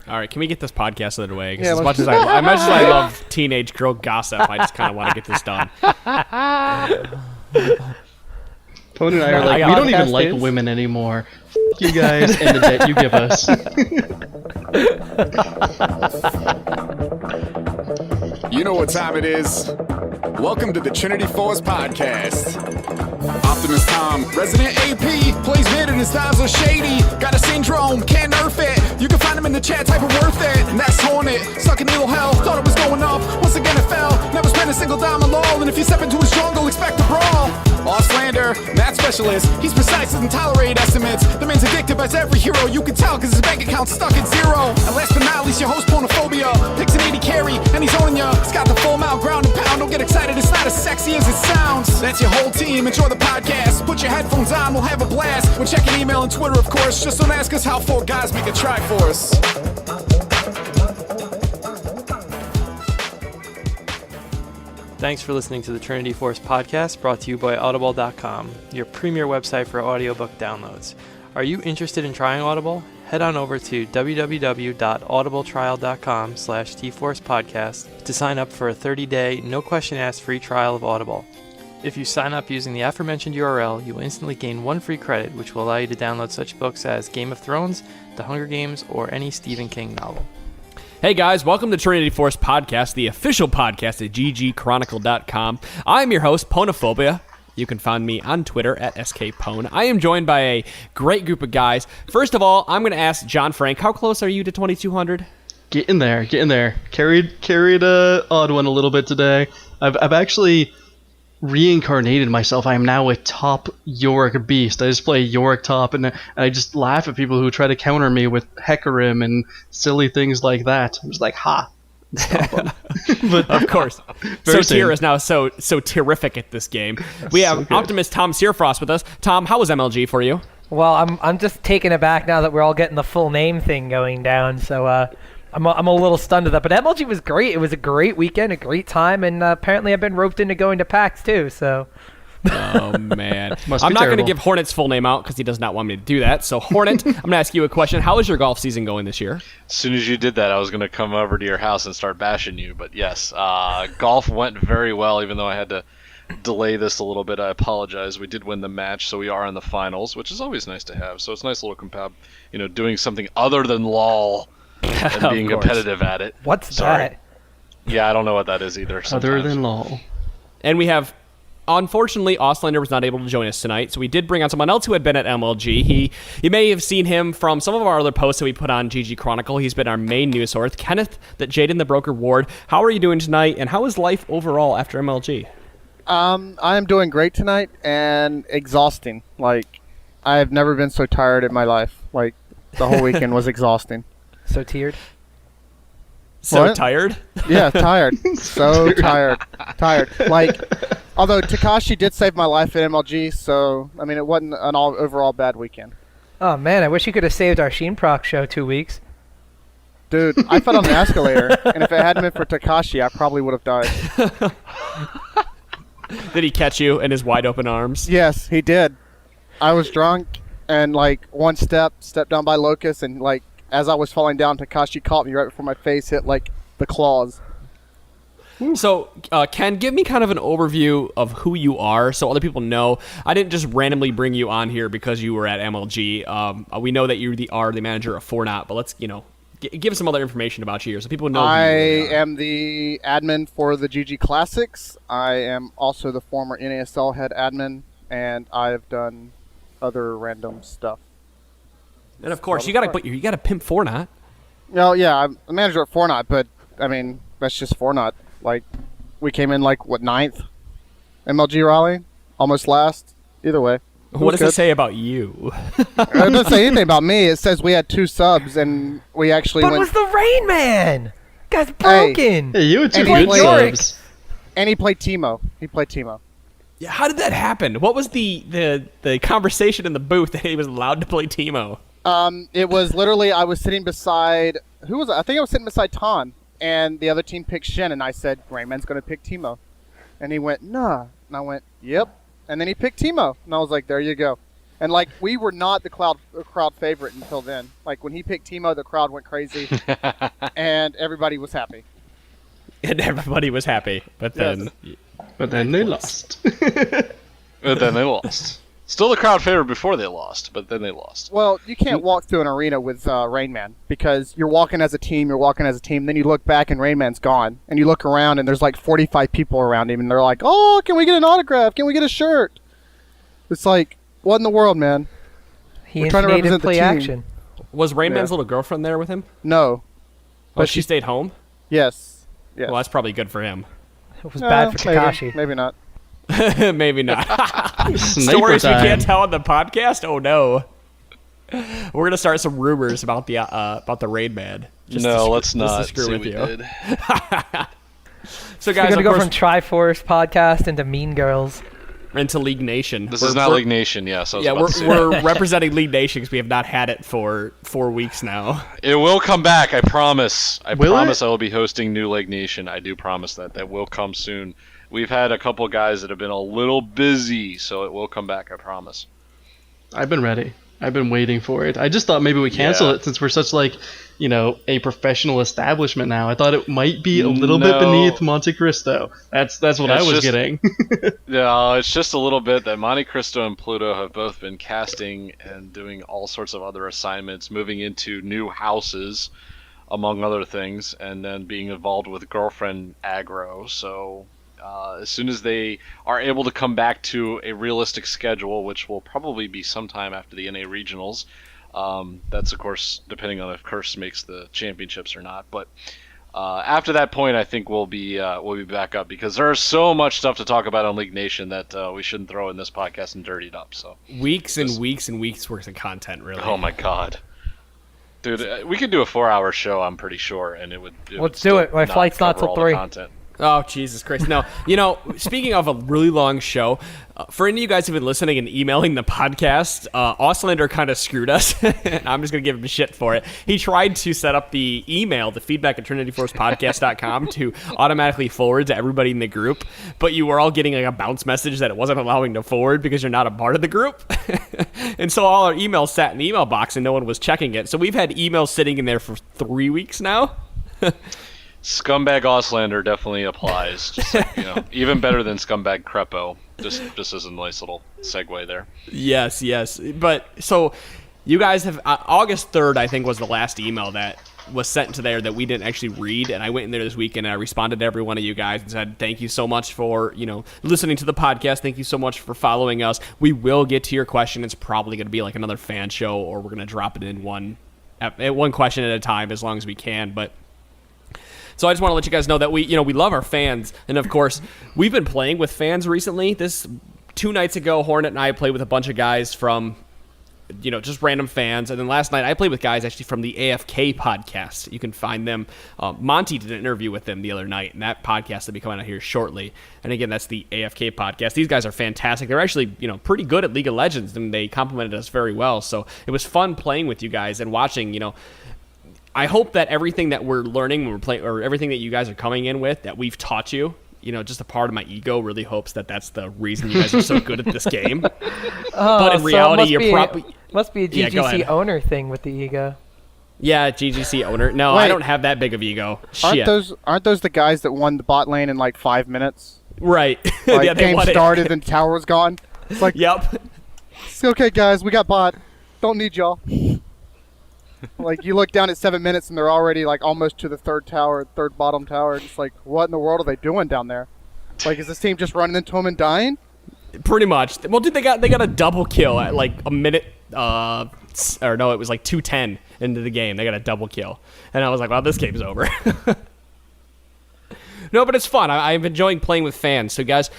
All right, can we get this podcast out of the way? Because as much as I love teenage girl gossip, I just kind of want to get this done. Pwn and I are like, we don't even like women anymore. F*** you guys and the debt you give us. You know what time it is. Welcome to the Trinity Force Podcast. Optimus Tom, resident AP, plays mid and his styles are shady. Got a syndrome, can't nerf it. You can find him in the chat, type of worth it. Next Hornet, stuck in ill hell, thought it was going up. Once again it fell, never spent a single dime on LOL. And if you step into his jungle, expect a brawl. All slander, math specialist, he's precise, doesn't tolerate estimates. The man's addictive as every hero, you can tell cause his bank account's stuck at zero. And last but not least, your host Ponophobia, picks an 80 carry, and he's owning ya. He's got the full mount, ground and pound, don't get excited, it's not as sexy as it sounds. That's your whole team, enjoy the podcast, put your headphones on, we'll have a blast. We're checking email and Twitter of course, just don't ask us how four guys make a Triforce. Thanks for listening to the Trinity Force podcast, brought to you by Audible.com, your premier website for audiobook downloads. Are you interested in trying Audible? Head on over to www.audibletrial.com/tforcepodcast to sign up for a 30-day, no-question-asked free trial of Audible. If you sign up using the aforementioned URL, you will instantly gain 1 free credit, which will allow you to download such books as Game of Thrones, The Hunger Games, or any Stephen King novel. Hey guys, welcome to Trinity Force Podcast, the official podcast at ggChronicle.com. I'm your host, Ponophobia. You can find me on Twitter at skpone. I am joined by a great group of guys. First of all, I'm going to ask John Frank, how close are you to 2200? Get in there. Carried a odd one a little bit today. I've actually reincarnated myself. I am now a top Yorick beast. I just play Yorick top, and I just laugh at people who try to counter me with Hecarim and silly things like that. I'm just like, ha. But of course. So Tyr is now so terrific at this game. We have Optimus Tom Searfrost with us. Tom, how was MLG for you? Well, I'm just taken aback now that we're all getting the full name thing going down, so I'm a little stunned at that. But MLG was great. It was a great weekend, a great time, and apparently I've been roped into going to PAX too, so... Oh, man. I'm not going to give Hornet's full name out because he does not want me to do that. So, Hornet, I'm going to ask you a question. How is your golf season going this year? As soon as you did that, I was going to come over to your house and start bashing you. But yes, golf went very well, even though I had to delay this a little bit. I apologize. We did win the match, so we are in the finals, which is always nice to have. So it's a nice little compab, doing something other than LOL and being competitive at it. What's that? Yeah, I don't know what that is either. Sometimes. Other than LOL. And we have... Unfortunately, Auslander was not able to join us tonight, so we did bring on someone else who had been at MLG. You may have seen him from some of our other posts that we put on GG Chronicle. He's been our main news source. Kenneth, that Jaden The Broker Ward. How are you doing tonight, and how is life overall after MLG? I am doing great tonight, and exhausting. Like, I have never been so tired in my life. Like, the whole weekend was exhausting. So tiered? Tired? Yeah, tired. So tired. Like... Although Takashi did save my life at MLG, so, I mean, it wasn't an overall bad weekend. Oh, man, I wish you could have saved our Sheen Procs show 2 weeks. Dude, I fell on the escalator, and if it hadn't been for Takashi, I probably would have died. Did he catch you in his wide-open arms? Yes, he did. I was drunk, and, one stepped down by Locust, and, as I was falling down, Takashi caught me right before my face hit, the claws. So, Ken, give me kind of an overview of who you are so other people know. I didn't just randomly bring you on here because you were at MLG. We know that you are the manager of Fortnite, but let's, give some other information about you here so people know I who you are. am the admin for the ggClassics. I am also the former NASL head admin, and I've done other random stuff. And, of course, you got to pimp Fortnite. No, yeah, I'm the manager at Fortnite, but, I mean, that's just Fortnite. We came in, 9th? MLG Raleigh? Almost last? Either way. What does it say about you? It doesn't say anything about me. It says we had 2 subs, and we actually But went... it was the Rain Man! Guy's broken! Hey, you had 2 good subs. And he played Teemo. Yeah, how did that happen? What was the conversation in the booth that he was allowed to play Teemo? It was literally, I was sitting beside... Who was it? I think I was sitting beside Ton. And the other team picked Shen, and I said, Rayman's going to pick Teemo. And he went, nah. And I went, yep. And then he picked Teemo. And I was like, there you go. And like we were not the crowd favorite until then. Like when he picked Teemo, the crowd went crazy, and everybody was happy. And everybody was happy, but then they lost. But then they lost. Still the crowd favorite before they lost, but then they lost. Well, you can't walk through an arena with Rain Man because you're walking as a team, then you look back and Rain Man's gone. And you look around and there's like 45 people around him and they're like, oh, can we get an autograph? Can we get a shirt? It's like, what in the world, man? He trying to instigated represent the play team. action. was Rain Man's little girlfriend there with him? No. Oh, she stayed home? Yes. Yes. Well, that's probably good for him. It was bad for Kakashi. Maybe not. Maybe not. Sniper Stories we time. can't tell on the podcast? Oh no. We're gonna start some rumors about the Raid Man. Let's not. Just to screw See with what you. we did. So We're guys, gonna of go course, from Triforce podcast into Mean Girls. into League Nation. This is not League Nation, yes. I was Yeah, about to say we're representing League Nation because we have not had it for 4 weeks now. It will come back, I promise. I Will promise it? I will be hosting New League Nation. I do promise that. That will come soon. We've had a couple guys that have been a little busy, so it will come back, I promise. I've been ready. I've been waiting for it. I just thought maybe we cancel Yeah. it since we're such a professional establishment now. I thought it might be a little bit beneath Monte Cristo. That's what I It's was just- getting. No, it's just a little bit that Monte Cristo and Pluto have both been casting and doing all sorts of other assignments, moving into new houses, among other things, and then being involved with girlfriend aggro. So as soon as they are able to come back to a realistic schedule, which will probably be sometime after the NA regionals, that's of course depending on if Curse makes the championships or not. But after that point, I think we'll be back up because there's so much stuff to talk about on League Nation that we shouldn't throw in this podcast and dirty it up. So Weeks and weeks and weeks worth of content, really. oh my god. Dude, we could do a 4-hour show, I'm pretty sure, and it would. Let's do it. My flight's not till 3. Content. Oh, Jesus Christ. No, speaking of a really long show, for any of you guys who've been listening and emailing the podcast, Auslander kind of screwed us, and I'm just going to give him shit for it. He tried to set up the email, the feedback at trinityforcepodcast.com to automatically forward to everybody in the group, but you were all getting like a bounce message that it wasn't allowing to forward because you're not a part of the group. And so all our emails sat in the email box and no one was checking it. So we've had emails sitting in there for 3 weeks now. Scumbag Auslander definitely applies. Just like, even better than Scumbag Crepo. Just as a nice little segue there. Yes. But so you guys have August 3rd, I think, was the last email that was sent to there that we didn't actually read. And I went in there this weekend and I responded to every one of you guys and said, thank you so much for, listening to the podcast. Thank you so much for following us. We will get to your question. It's probably going to be like another fan show, or we're going to drop it in one question at a time as long as we can. But so I just want to let you guys know that we love our fans, and of course, we've been playing with fans recently. 2 nights ago, Hornet and I played with a bunch of guys from, just random fans, and then last night I played with guys actually from the AFK podcast. You can find them. Monty did an interview with them the other night, and that podcast will be coming out here shortly. And again, that's the AFK podcast. These guys are fantastic. They're actually, pretty good at League of Legends, and they complimented us very well. So it was fun playing with you guys and watching, I hope that everything that we're learning when we're playing, or everything that you guys are coming in with, that we've taught you, just a part of my ego really hopes that that's the reason you guys are so good at this game. But in reality, you're probably... Must be a Yeah, go GGC ahead. owner thing with the ego. Yeah, GGC owner. No, I Wait. don't have that big of ego. Shit. Aren't those the guys that won the bot lane in like 5 minutes? Right. Like Yeah, they game won it. started and tower was gone. It's like, Yep. it's okay, guys, we got bot. Don't need y'all. Like you look down at 7 minutes and they're already like almost to the third bottom tower. It's like, what in the world are they doing down there? Like, is this team just running into them and dying? Pretty much. Well, dude, they got a double kill at like a minute, or no, it was like 2:10 into the game. They got a double kill, and I was like, "Wow, this game's over." No, but it's fun. I'm enjoying playing with fans. So, guys,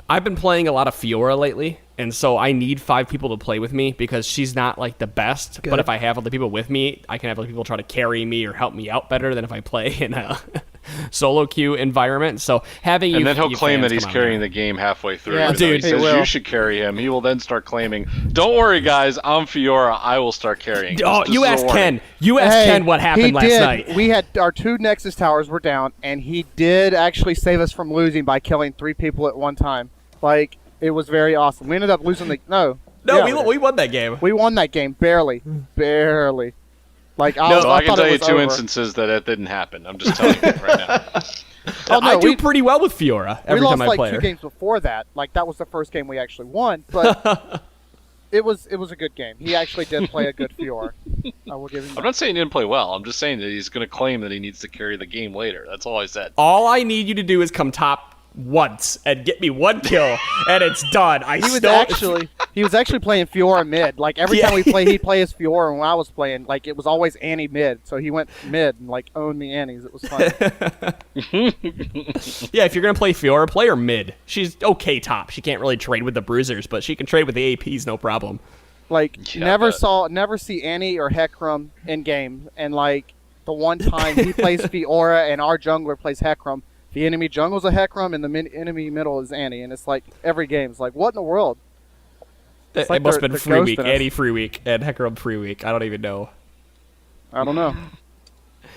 I've been playing a lot of Fiora lately, and so I need 5 people to play with me because she's not like the best. Good. But if I have other people with me, I can have other people try to carry me or help me out better than if I play in a solo queue environment. So having you, And then he'll you claim fans that he's come on carrying there. the game halfway through. Yeah, Even though dude, he he says will. you should carry him. He will then start claiming, "Don't worry, guys, I'm Fiora. I will start carrying." Oh, This you is a asked warning. Ken. You asked Ken what happened he last did. night. We had our 2 Nexus towers were down, and he did actually save us from losing by killing 3 people at one time. Like, it was very awesome. We ended up losing No, Yeah, we we did. we won that game. We won that game barely. Like I, No, was, So I I can thought tell it you was two over. instances that didn't happen. I'm just telling you right now. Oh, no, I do we, pretty well with Fiora we every lost time I like play 2 her. games before that. Like that was the first game we actually won, but it was a good game. He actually did play a good Fiora. I will give him. I'm That. not saying he didn't play well. I'm just saying that he's going to claim that he needs to carry the game later. That's all I said. All I need you to do is come top once and get me 1 kill, and it's done. He was actually playing Fiora mid. Like every time we play, he'd play his Fiora, and when I was playing, like it was always Annie mid. So he went mid and like owned the Annies. It was fun. Yeah, if you're gonna play Fiora, play her mid. She's okay top. She can't really trade with the bruisers, but she can trade with the APs, no problem. Like Yeah, never see Annie or Hecarim in game, and like the one time he plays Fiora and our jungler plays Hecarim, the enemy jungle's a Hecarim and the enemy middle is Annie, and it's like every game is like, what in the world? It like must have they're been free week, ghosting us. Annie free week, and Hecarim free week. I don't even know. I don't know.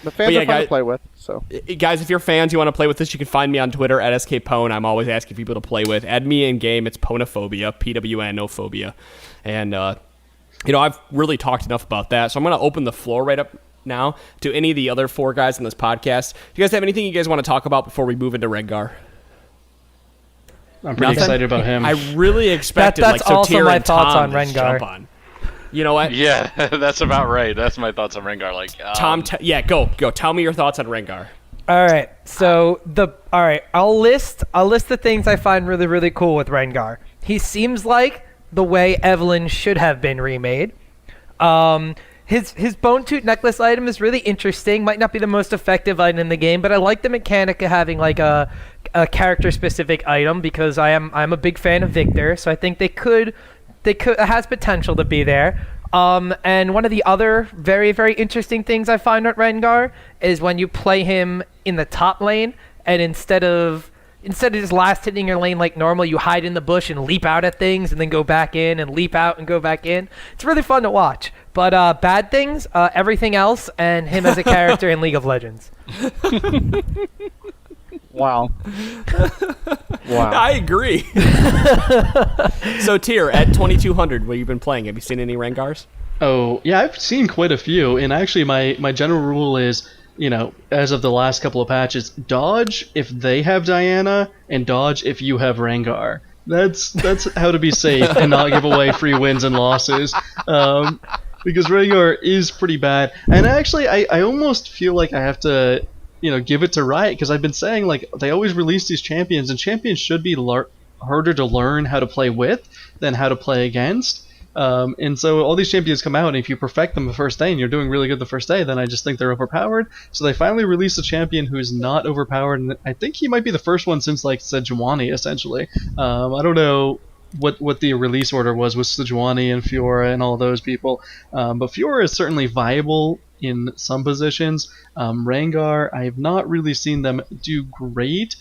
The fans yeah, are fun guys- to play with, so Guys, if you're fans, you want to play with this, you can find me on Twitter at skpone. I'm always asking people to play with. Add me in game. It's Ponophobia, PWNophobia, and I've really talked enough about that, so I'm going to open the floor right up now to any of the other 4 guys on this podcast. Do you guys have anything you guys want to talk about before we move into Rengar? I'm pretty Nothing? excited about him. I really expected that's also Sotir my and thoughts Tom on to Rengar. jump on. You know what? Yeah, that's about right. That's my thoughts on Rengar. Like Tom, go. Tell me your thoughts on Rengar. All right. So I'll list the things I find really, really cool with Rengar. He seems like the way Evelyn should have been remade. His bone tooth necklace item is really interesting. Might not be the most effective item in the game, but I like the mechanic of having like a character specific item because I'm a big fan of Victor. So I think it has potential to be there. And one of the other very, very interesting things I find with Rengar is when you play him in the top lane, and instead of just last hitting your lane like normal, you hide in the bush and leap out at things and then go back in and leap out and go back in. It's really fun to watch. But bad things, everything else, and him as a character in League of Legends. wow. Wow. I agree. So, Tier, at 2200, what have you been playing? Have you seen any Rengars? Oh, yeah, I've seen quite a few, and actually my general rule is, as of the last couple of patches, dodge if they have Diana, and dodge if you have Rengar. That's how to be safe and not give away free wins and losses. Because Rengar is pretty bad. And actually, I almost feel like I have to, give it to Riot, because I've been saying, like, they always release these champions, and champions should be harder to learn how to play with than how to play against. And so all these champions come out, and if you perfect them the first day and you're doing really good the first day, then I just think they're overpowered. So they finally released a champion who's not overpowered, and I think he might be the first one since, like, Sejuani, essentially. I don't know what the release order was with Sejuani and Fiora and all those people, but Fiora is certainly viable in some positions. Rengar, I have not really seen them do great,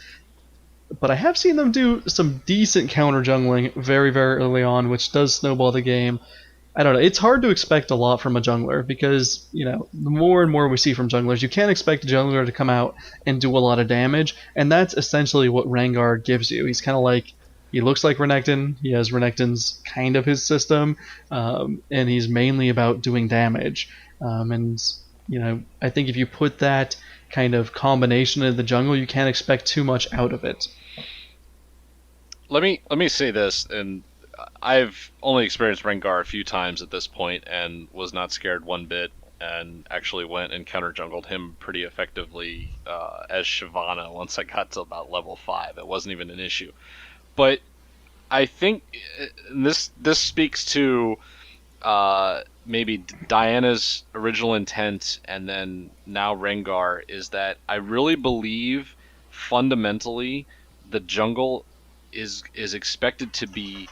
but I have seen them do some decent counter jungling very, very early on, which does snowball the game. I don't know. It's hard to expect a lot from a jungler because, the more and more we see from junglers, you can't expect a jungler to come out and do a lot of damage, and that's essentially what Rengar gives you. He's kind of like, he looks like Renekton. He has Renekton's kind of his system, and he's mainly about doing damage. I think if you put that kind of combination in the jungle, you can't expect too much out of it. Let me say this, and I've only experienced Rengar a few times at this point and was not scared one bit, and actually went and counter jungled him pretty effectively as Shyvana once I got to about level 5. It wasn't even an issue. But I think this speaks to maybe Diana's original intent, and then now Rengar, is that I really believe fundamentally the jungle is expected to be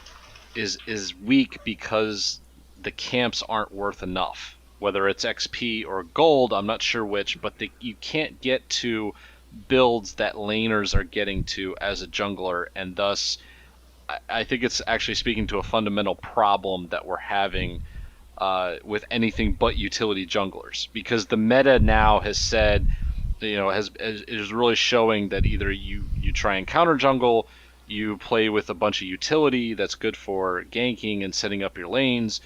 is weak because the camps aren't worth enough. Whether it's XP or gold, I'm not sure which, but you can't get to builds that laners are getting to as a jungler, and thus I think it's actually speaking to a fundamental problem that we're having with anything but utility junglers, because the meta now has said, is really showing that either you try and counter jungle you play with a bunch of utility that's good for ganking and setting up your lanes,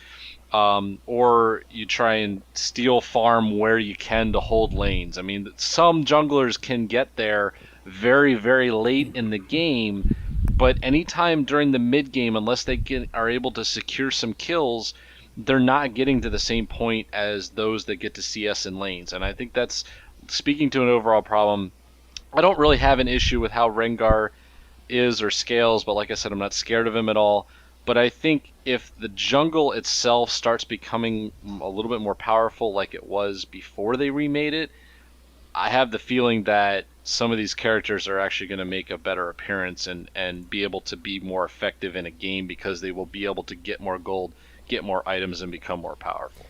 or you try and steal farm where you can to hold lanes. I mean, some junglers can get there very, very late in the game, but anytime during the mid game, unless they are able to secure some kills, they're not getting to the same point as those that get to CS in lanes. And I think that's speaking to an overall problem. I don't really have an issue with how Rengar is or scales, but like I said, I'm not scared of him at all. But I think if the jungle itself starts becoming a little bit more powerful like it was before they remade it, I have the feeling that some of these characters are actually going to make a better appearance and be able to be more effective in a game, because they will be able to get more gold, get more items, and become more powerful.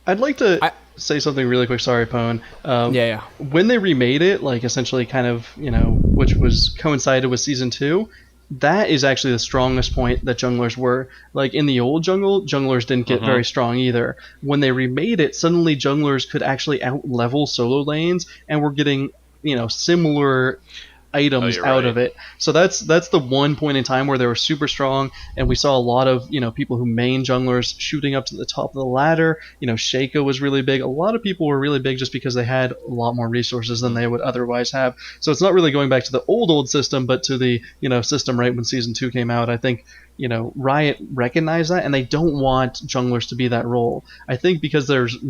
I'd like to say something really quick. Sorry, Pone. Yeah. When they remade it, like essentially kind of, which was coincided with Season 2, that is actually the strongest point that junglers were. Like in the old jungle, junglers didn't get very strong either. When they remade it, suddenly junglers could actually out-level solo lanes, and were getting, similar items out of it. So that's the one point in time where they were super strong, and we saw a lot of people who main junglers shooting up to the top of the ladder. Shaco was really big. A lot of people were really big just because they had a lot more resources than they would otherwise have. So it's not really going back to the old system, but to the system right when Season 2 came out. I think Riot recognized that, and they don't want junglers to be that role. I think because there's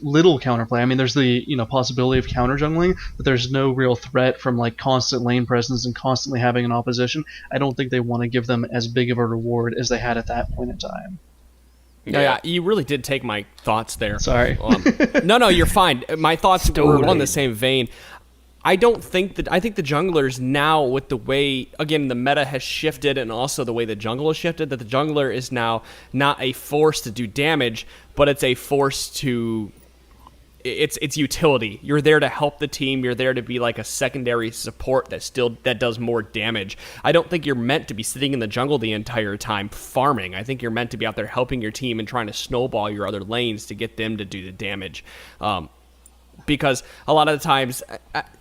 little counterplay. I mean, there's the possibility of counter jungling, but there's no real threat from like constant lane presence and constantly having an opposition. I don't think they want to give them as big of a reward as they had at that point in time. Yeah, you really did take my thoughts there. Sorry. No, you're fine. My thoughts were on the same vein. I think the junglers now, with the way, again, the meta has shifted, and also the way the jungle has shifted, that the jungler is now not a force to do damage, but it's a force to... It's utility. You're there to help the team. You're there to be like a secondary support that does more damage. I don't think you're meant to be sitting in the jungle the entire time farming. I think you're meant to be out there helping your team and trying to snowball your other lanes to get them to do the damage. Because a lot of the times,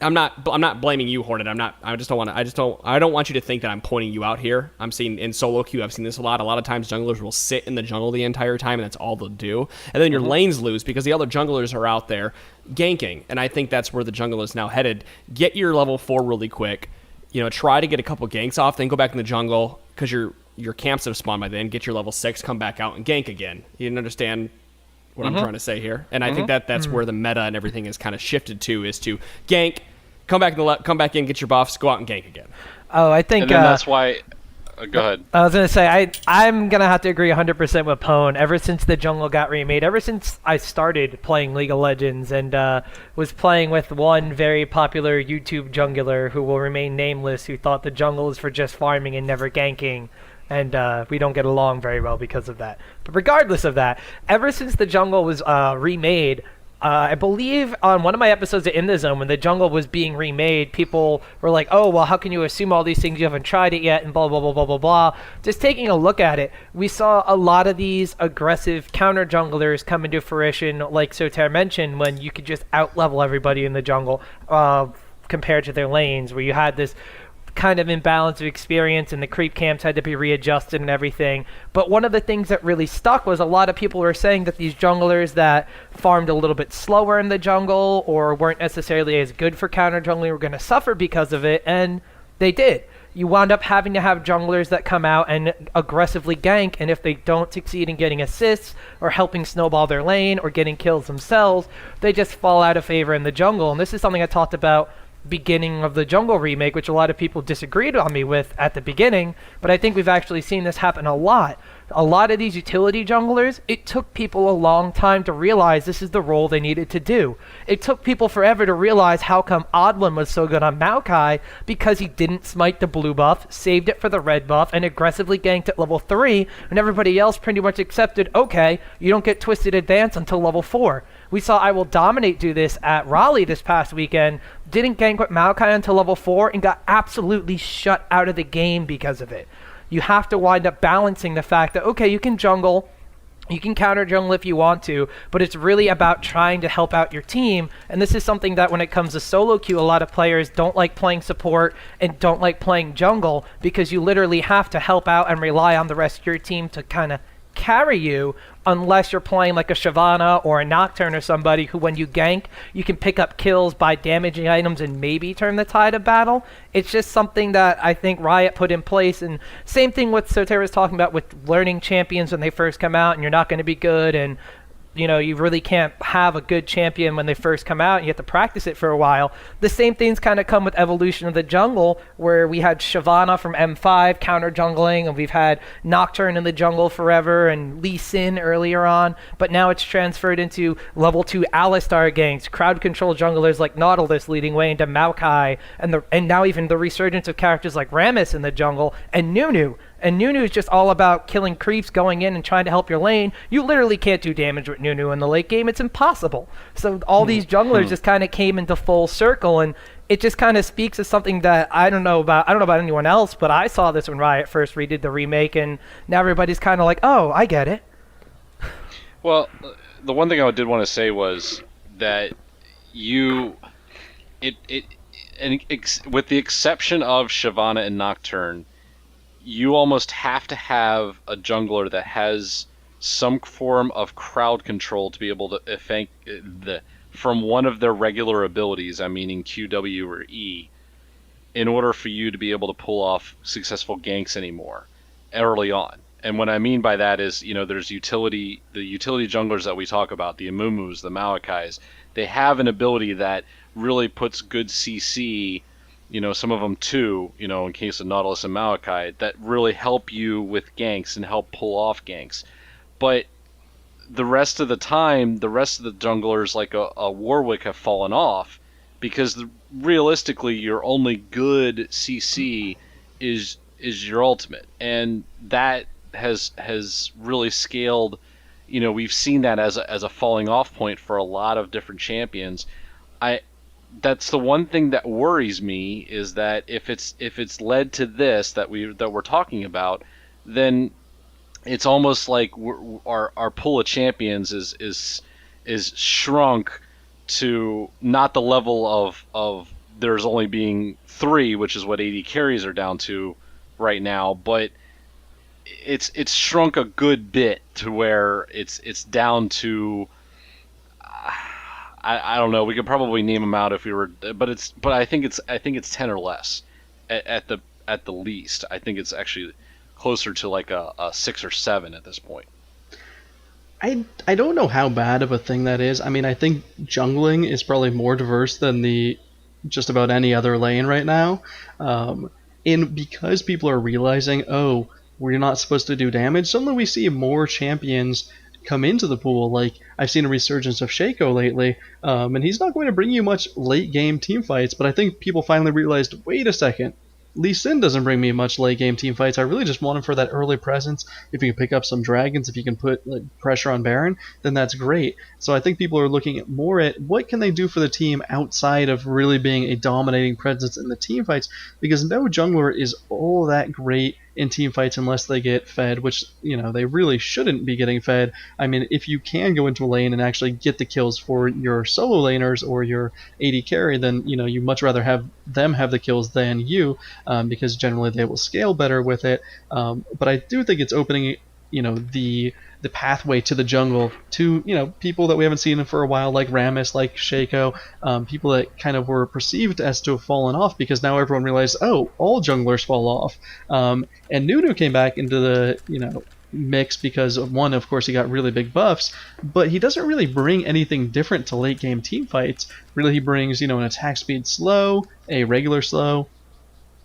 I'm not blaming you, Hornet. I don't want you to think that I'm pointing you out here. I'm seeing in solo queue, I've seen this a lot. A lot of times junglers will sit in the jungle the entire time, and that's all they'll do. And then your lanes lose because the other junglers are out there ganking. And I think that's where the jungle is now headed. Get your level 4 really quick. Try to get a couple ganks off, then go back in the jungle because your camps have spawned by then. Get your level 6, come back out and gank again. You didn't understand what I'm trying to say here, and I think that's where the meta and everything is kind of shifted to, is to gank, come back in, get your buffs, go out and gank again. Oh, I think and then that's why. Go ahead. I was gonna say I'm gonna have to agree 100% with Pone. Ever since the jungle got remade, ever since I started playing League of Legends and was playing with one very popular YouTube jungler who will remain nameless, who thought the jungle is for just farming and never ganking. And we don't get along very well because of that. But regardless of that, ever since the jungle was remade, I believe on one of my episodes of In the Zone, when the jungle was being remade, people were like, oh, well, how can you assume all these things? You haven't tried it yet, and blah, blah, blah, blah, blah, blah. Just taking a look at it, we saw a lot of these aggressive counter junglers come into fruition, like Soter mentioned, when you could just out-level everybody in the jungle compared to their lanes, where you had this kind of imbalance of experience and the creep camps had to be readjusted and everything. But one of the things that really stuck was a lot of people were saying that these junglers that farmed a little bit slower in the jungle or weren't necessarily as good for counter jungling were going to suffer because of it, and they did. You wound up having to have junglers that come out and aggressively gank, and if they don't succeed in getting assists or helping snowball their lane or getting kills themselves, they just fall out of favor in the jungle. And this is something I talked about beginning of the jungle remake, which a lot of people disagreed on me with at the beginning, but I think we've actually seen this happen a lot. A lot of these utility junglers, it took people a long time to realize this is the role they needed to do. It took people forever to realize how come Oddwin was so good on Maokai, because he didn't smite the blue buff, saved it for the red buff, and aggressively ganked at level 3, and everybody else pretty much accepted, okay, you don't get Twisted Advance until level 4. We saw I Will Dominate do this at Raleigh this past weekend, didn't gank with Maokai until level 4, and got absolutely shut out of the game because of it. You have to wind up balancing the fact that, okay, you can jungle You can counter jungle if you want to, but it's really about trying to help out your team. And this is something that when it comes to solo queue, a lot of players don't like playing support and don't like playing jungle, because you literally have to help out and rely on the rest of your team to kind of carry you, unless you're playing like a Shyvana or a Nocturne or somebody who, when you gank, you can pick up kills by damaging items and maybe turn the tide of battle. It's just something that I think Riot put in place, and same thing what Sotera was talking about with learning champions when they first come out, and you're not going to be good, and you know, you really can't have a good champion when they first come out, and you have to practice it for a while. The same things kind of come with evolution of the jungle, where we had Shyvana from M5 counter jungling, and we've had Nocturne in the jungle forever, and Lee Sin earlier on, but now it's transferred into level 2 Alistar ganks, crowd control junglers like Nautilus leading way into Maokai, and now even the resurgence of characters like Rammus in the jungle, and Nunu. And Nunu is just all about killing creeps, going in and trying to help your lane. You literally can't do damage with Nunu in the late game. It's impossible. So all these junglers just kind of came into full circle, and it just kind of speaks to something that I don't know about anyone else, but I saw this when Riot first redid the remake, and now everybody's kind of like, oh, I get it. Well, the one thing I did want to say was that with the exception of Shyvana and Nocturne, you almost have to have a jungler that has some form of crowd control to be able to effect from one of their regular abilities, I'm meaning Q, W, or E, in order for you to be able to pull off successful ganks anymore early on. And what I mean by that is, you know, there's the utility junglers that we talk about, the Amumus, the Maokais. They have an ability that really puts good CC, you know, some of them too, you know, in case of Nautilus and Maokai, that really help you with ganks and help pull off ganks. But the rest of the time, the rest of the junglers, like a Warwick, have fallen off, because realistically, your only good CC is your ultimate, and that has really scaled. You know, we've seen that as a falling off point for a lot of different champions. That's the one thing that worries me, is that if it's led to this that we're talking about, then it's almost like our pool of champions is shrunk to not the level of there's only being 3, which is what AD carries are down to right now, but it's shrunk a good bit to where it's down to. I don't know. We could probably name them out if we were, but I think it's 10 or less at the least. I think it's actually closer to like a 6 or 7 at this point. I don't know how bad of a thing that is. I mean, I think jungling is probably more diverse than just about any other lane right now. And because people are realizing, oh, we're not supposed to do damage, suddenly we see more champions come into the pool. Like, I've seen a resurgence of Shaco lately, and he's not going to bring you much late game team fights, but I think people finally realized, wait a second, Lee Sin doesn't bring me much late game team fights. I really just want him for that early presence. If you can pick up some dragons, if you can put pressure on Baron, then that's great. So I think people are looking more at what can they do for the team outside of really being a dominating presence in the team fights, because no jungler is all that great in team fights unless they get fed, which, you know, they really shouldn't be getting fed. I mean, if you can go into a lane and actually get the kills for your solo laners or your AD carry, then, you know, you much rather have them have the kills than you, because generally they will scale better with it. But I do think it's opening, you know, the pathway to the jungle to, you know, people that we haven't seen for a while, like Rammus, like Shaco, people that kind of were perceived as to have fallen off, because now everyone realized, oh, all junglers fall off. And Nunu came back into the, you know, mix because one, of course, he got really big buffs, but he doesn't really bring anything different to late game team fights. Really, he brings, you know, an attack speed slow, a regular slow,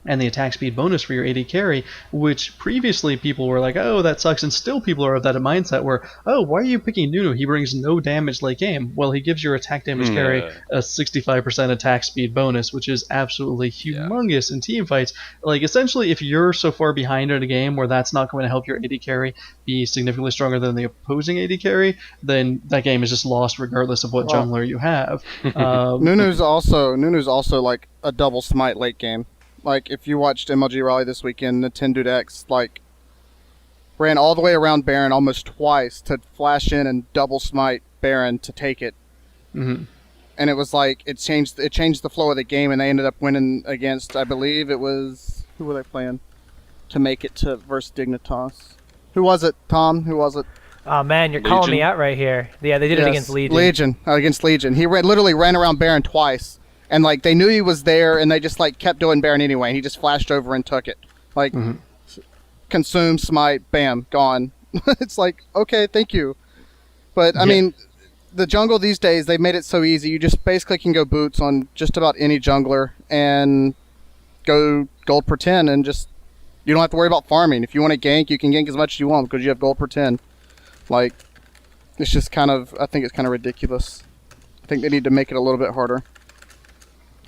and the attack speed bonus for your AD carry, which previously people were like, oh, that sucks, and still people are of that mindset where, oh, why are you picking Nunu? He brings no damage late game. Well, he gives your attack damage carry a 65% attack speed bonus, which is absolutely humongous in team fights. Like, essentially, if you're so far behind in a game where that's not going to help your AD carry be significantly stronger than the opposing AD carry, then that game is just lost regardless of what jungler you have. Nunu's also like a double smite late game. Like, if you watched MLG Raleigh this weekend, Nintendo X, like, ran all the way around Baron almost twice to flash in and double smite Baron to take it. Mm-hmm. And it was like it changed the flow of the game, and they ended up winning against, I believe it was, who were they playing to make it to versus Dignitas? Who was it, Tom? Who was it? Oh man, you're calling me out right here. Yeah, they did it against Legion. Against Legion. He literally ran around Baron twice, and like they knew he was there, and they just like kept doing Baron anyway. He just flashed over and took it, like consume, smite, bam, gone. It's like, okay, thank you. But I mean, the jungle these days, they've made it so easy. You just basically can go boots on just about any jungler and go gold per 10, and just you don't have to worry about farming. If you want to gank, you can gank as much as you want because you have gold per 10. Like, it's just kind of, I think it's kind of ridiculous. I think they need to make it a little bit harder.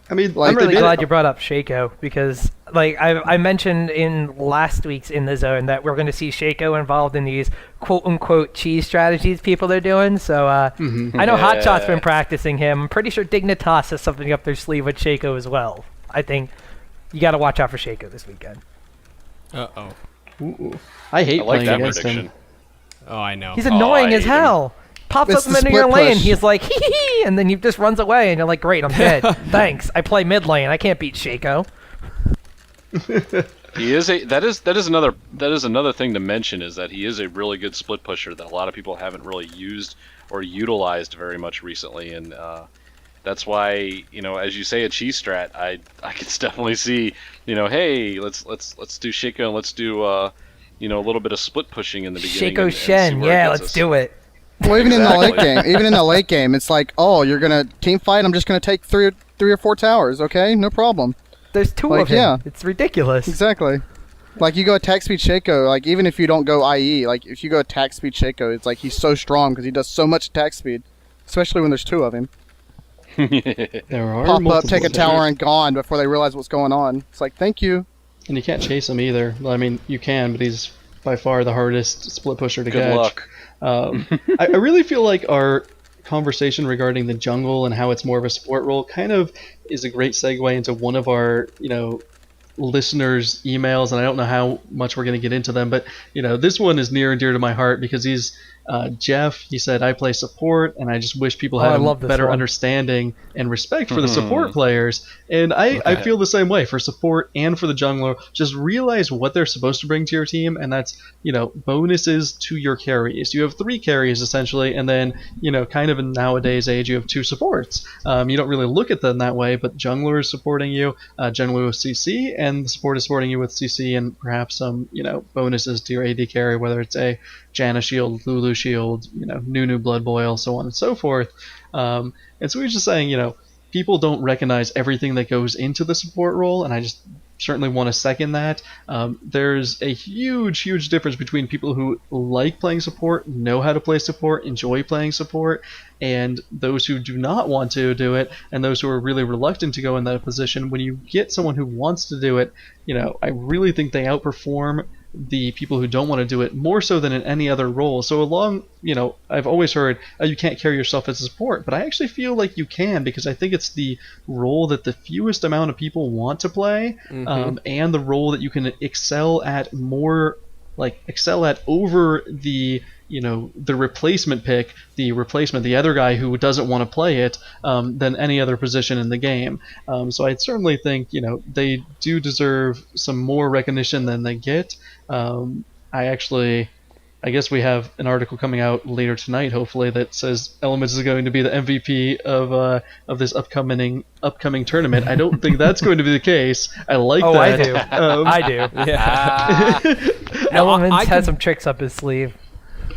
I mean, I'm really glad you brought up Shaco, because like I mentioned in last week's In the Zone that we're going to see Shaco involved in these quote-unquote cheese strategies people are doing. So I know Hotshot's been practicing him. I'm pretty sure Dignitas has something up their sleeve with Shaco as well. I think you got to watch out for Shaco this weekend. Uh-oh. I hate like playing that against prediction. him. Oh, I know. He's annoying as hate hell. Pops It's up the into your split lane, push. he's like, hee hee hee, and then he just runs away, and you're like, great, I'm dead. Thanks. I play mid lane. I can't beat Shaco. He is that is another thing to mention, is that he is a really good split pusher that a lot of people haven't really used or utilized very much recently, and that's why, you know, as you say, a cheese strat, I can definitely see, you know, hey, let's do Shaco and let's do you know, a little bit of split pushing in the beginning. Shaco Shen, yeah, let's do it. Well, even in the late game, it's like, oh, you're gonna team fight. I'm just gonna take three or four towers. Okay, no problem. There's two Like, of him. yeah. It's ridiculous. Exactly. Like you go attack speed Shaco. Like even if you don't go IE, like if you go attack speed Shaco, it's like he's so strong because he does so much attack speed, especially when there's two of him. There are Pop up, multiple take a there. tower, and gone before they realize what's going on. It's like, thank you. And you can't chase him either. Well, I mean, you can, but he's by far the hardest split pusher to Good catch. luck. I really feel like our conversation regarding the jungle and how it's more of a support role kind of is a great segue into one of our, you know, listeners' emails, and I don't know how much we're going to get into them, but, you know, this one is near and dear to my heart because he's Jeff. He said, I play support, and I just wish people had a better understanding and respect for the support players. And I feel the same way for support and for the jungler. Just realize what they're supposed to bring to your team, and that's, you know, bonuses to your carries. You have 3 carries, essentially, and then, you know, kind of in nowadays age, you have 2 supports. You don't really look at them that way, but jungler is supporting you, generally with CC, and the support is supporting you with CC and perhaps some, you know, bonuses to your AD carry, whether it's a Janna shield, Lulu shield, you know, Nunu blood boil, so on and so forth. And so we're just saying, you know, people don't recognize everything that goes into the support role, and I just certainly want to second that. There's a huge difference between people who like playing support, know how to play support, enjoy playing support, and those who do not want to do it, and those who are really reluctant to go in that position. When you get someone who wants to do it, you know, I really think they outperform the people who don't want to do it more so than in any other role. So along, you know, I've always heard, oh, you can't carry yourself as a support, but I actually feel like you can, because I think it's the role that the fewest amount of people want to play, and the role that you can excel at more, like excel at over the, you know, the replacement pick, the other guy who doesn't want to play it, than any other position in the game. So I certainly think, you know, they do deserve some more recognition than they get. I guess we have an article coming out later tonight, hopefully, that says Elements is going to be the MVP of this upcoming tournament. I don't think that's going to be the case. I like that. I do. Yeah. Elements has some tricks up his sleeve.